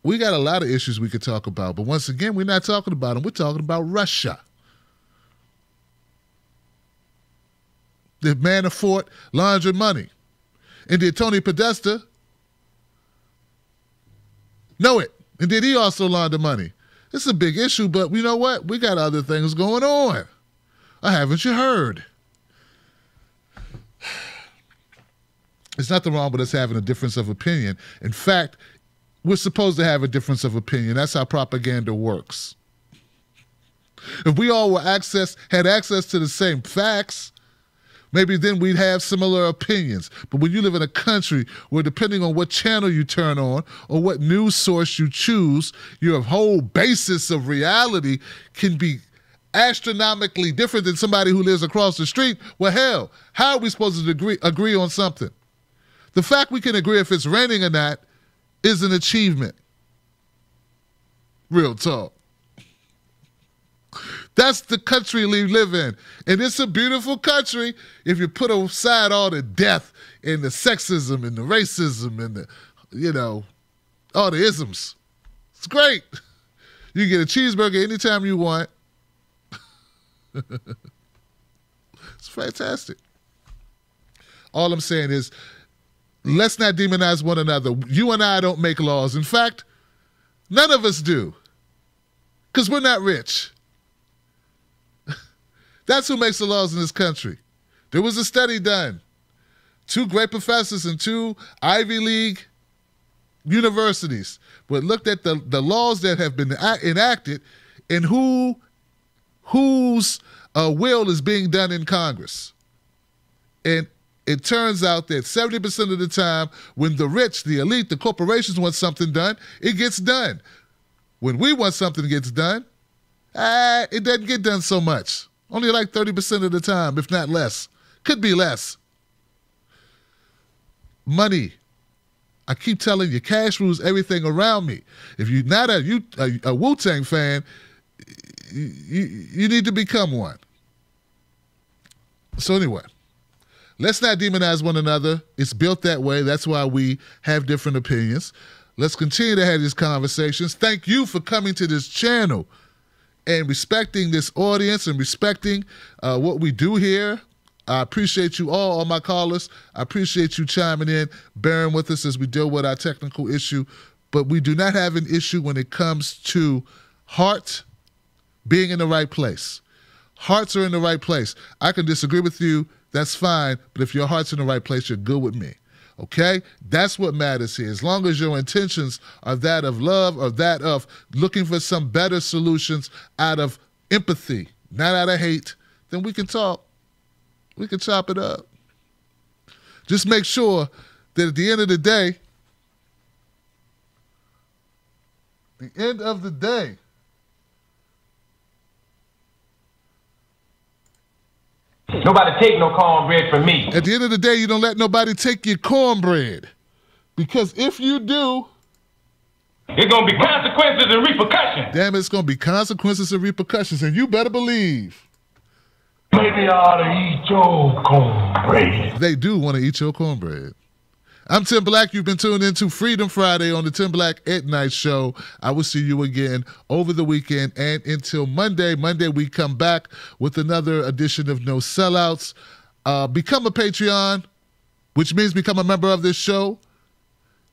We got a lot of issues we could talk about, but once again, we're not talking about them. We're talking about Russia. The Manafort laundered money. And did Tony Podesta know it? And did he also launder money? It's a big issue, but you know what? We got other things going on. Or haven't you heard? It's nothing wrong with us having a difference of opinion. In fact, we're supposed to have a difference of opinion. That's how propaganda works. If we all had access to the same facts, maybe then we'd have similar opinions. But when you live in a country where depending on what channel you turn on or what news source you choose, your whole basis of reality can be astronomically different than somebody who lives across the street, well, hell, how are we supposed to agree on something? The fact we can agree if it's raining or not is an achievement. Real talk. That's the country we live in. And it's a beautiful country if you put aside all the death and the sexism and the racism and the, you know, all the isms. It's great. You get a cheeseburger anytime you want. It's fantastic. All I'm saying is, let's not demonize one another. You and I don't make laws. In fact, none of us do. Because we're not rich. That's who makes the laws in this country. There was a study done. 2 great professors in 2 Ivy League universities looked at the laws that have been enacted and whose will is being done in Congress. And it turns out that 70% of the time when the rich, the elite, the corporations want something done, it gets done. When we want something gets done, it doesn't get done so much. Only like 30% of the time, if not less. Could be less. Money. I keep telling you, cash rules everything around me. If you're not a Wu-Tang fan, you need to become one. So anyway, let's not demonize one another. It's built that way. That's why we have different opinions. Let's continue to have these conversations. Thank you for coming to this channel and respecting this audience and respecting what we do here I appreciate you all my callers. I appreciate you chiming in, bearing with us as we deal with our technical issue. But we do not have an issue when it comes to heart being in the right place. Hearts are in the right place. I can disagree with you. That's fine. But if your heart's in the right place, you're good with me. Okay? That's what matters here. As long as your intentions are that of love or that of looking for some better solutions out of empathy, not out of hate, then we can talk. We can chop it up. Just make sure that at the end of the day, nobody take no cornbread from me. At the end of the day, you don't let nobody take your cornbread. Because if you do, there's going to be consequences and repercussions. Damn it, it's going to be consequences and repercussions. And you better believe. Maybe I ought to eat your cornbread. They do want to eat your cornbread. I'm Tim Black. You've been tuned into Freedom Friday on the Tim Black at Night Show. I will see you again over the weekend and until Monday. Monday, we come back with another edition of No Sellouts. Become a Patreon, which means become a member of this show.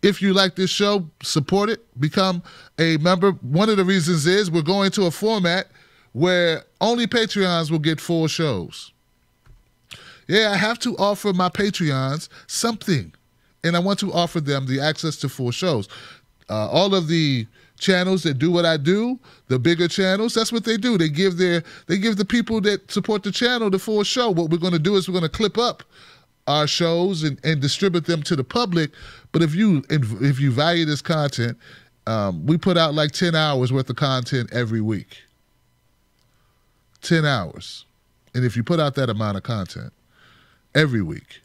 If you like this show, support it. Become a member. One of the reasons is we're going to a format where only Patreons will get 4 shows. Yeah, I have to offer my Patreons something. And I want to offer them the access to 4 shows. All of the channels that do what I do, the bigger channels, that's what they do. They give the people that support the channel the 4 show. What we're going to do is we're going to clip up our shows and distribute them to the public. But if you value this content, we put out like 10 hours worth of content every week. 10 hours. And if you put out that amount of content every week,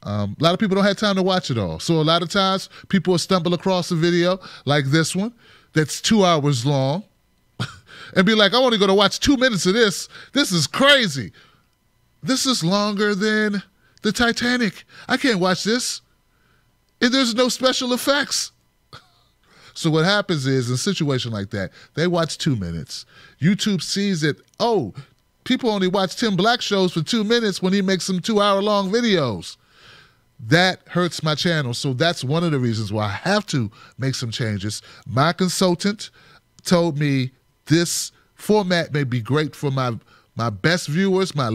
a lot of people don't have time to watch it all. So a lot of times people will stumble across a video like this one that's 2 hours long and be like, I only going to watch 2 minutes of this. This is crazy. This is longer than the Titanic. I can't watch this. And there's no special effects. So what happens is, in a situation like that, they watch 2 minutes. YouTube sees it, oh, people only watch Tim Black shows for 2 minutes when he makes some 2-hour-long videos. That hurts my channel. So that's one of the reasons why I have to make some changes. My consultant told me this format may be great for my best viewers, my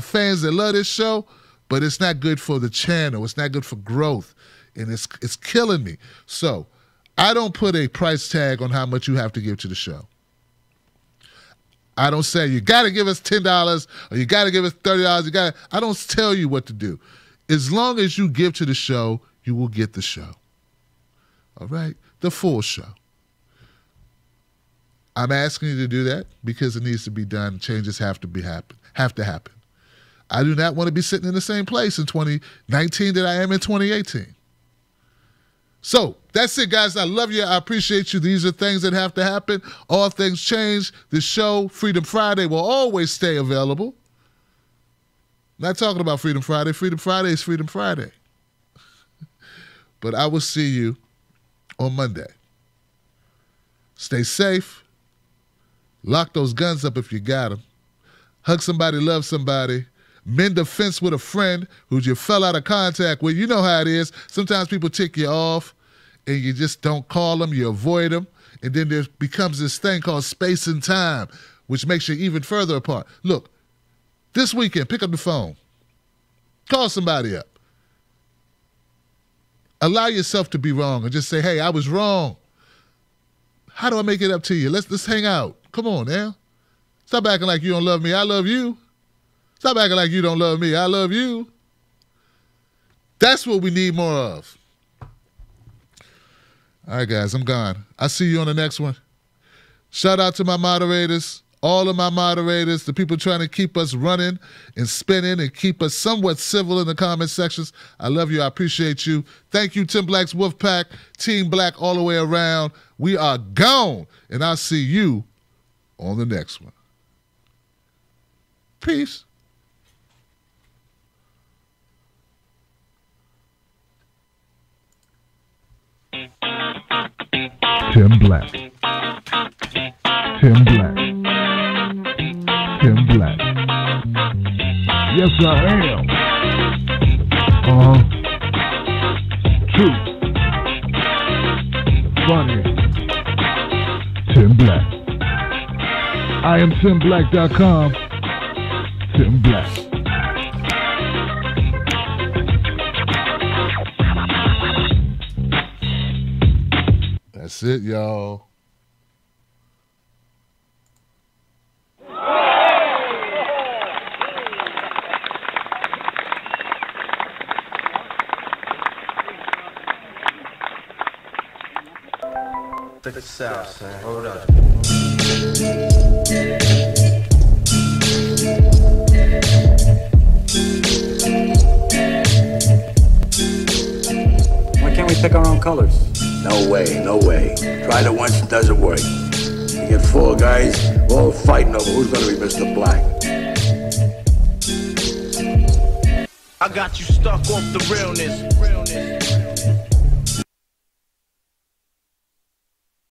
fans that love this show, but it's not good for the channel. It's not good for growth, and it's killing me. So I don't put a price tag on how much you have to give to the show. I don't say you got to give us $10 or you got to give us $30. I don't tell you what to do. As long as you give to the show, you will get the show. All right? The full show. I'm asking you to do that because it needs to be done. Changes have to happen. I do not want to be sitting in the same place in 2019 that I am in 2018. So that's it, guys. I love you. I appreciate you. These are things that have to happen. All things change. The show, Freedom Friday, will always stay available. Not talking about Freedom Friday. Freedom Friday is Freedom Friday. But I will see you on Monday. Stay safe. Lock those guns up if you got them. Hug somebody, love somebody. Mend a fence with a friend who you fell out of contact with. You know how it is. Sometimes people tick you off and you just don't call them. You avoid them. And then there becomes this thing called space and time, which makes you even further apart. Look, this weekend, pick up the phone. Call somebody up. Allow yourself to be wrong and just say, hey, I was wrong. How do I make it up to you? Let's hang out. Come on now. Stop acting like you don't love me. I love you. Stop acting like you don't love me. I love you. That's what we need more of. All right, guys, I'm gone. I'll see you on the next one. Shout out to my moderators. All of my moderators, the people trying to keep us running and spinning and keep us somewhat civil in the comment sections. I love you. I appreciate you. Thank you, Tim Black's Wolfpack, Team Black all the way around. We are gone, and I'll see you on the next one. Peace. Tim Black. Tim Black. Tim Black. Yes, I am. True. Funny. Tim Black. I am TimBlack.com. Tim Black. That's it, y'all. Check this out, son. Hold up. Why can't we pick our own colors? No way, no way. Tried it once, it doesn't work. You get four guys all fighting over who's gonna be Mr. Black. I got you stuck off the realness.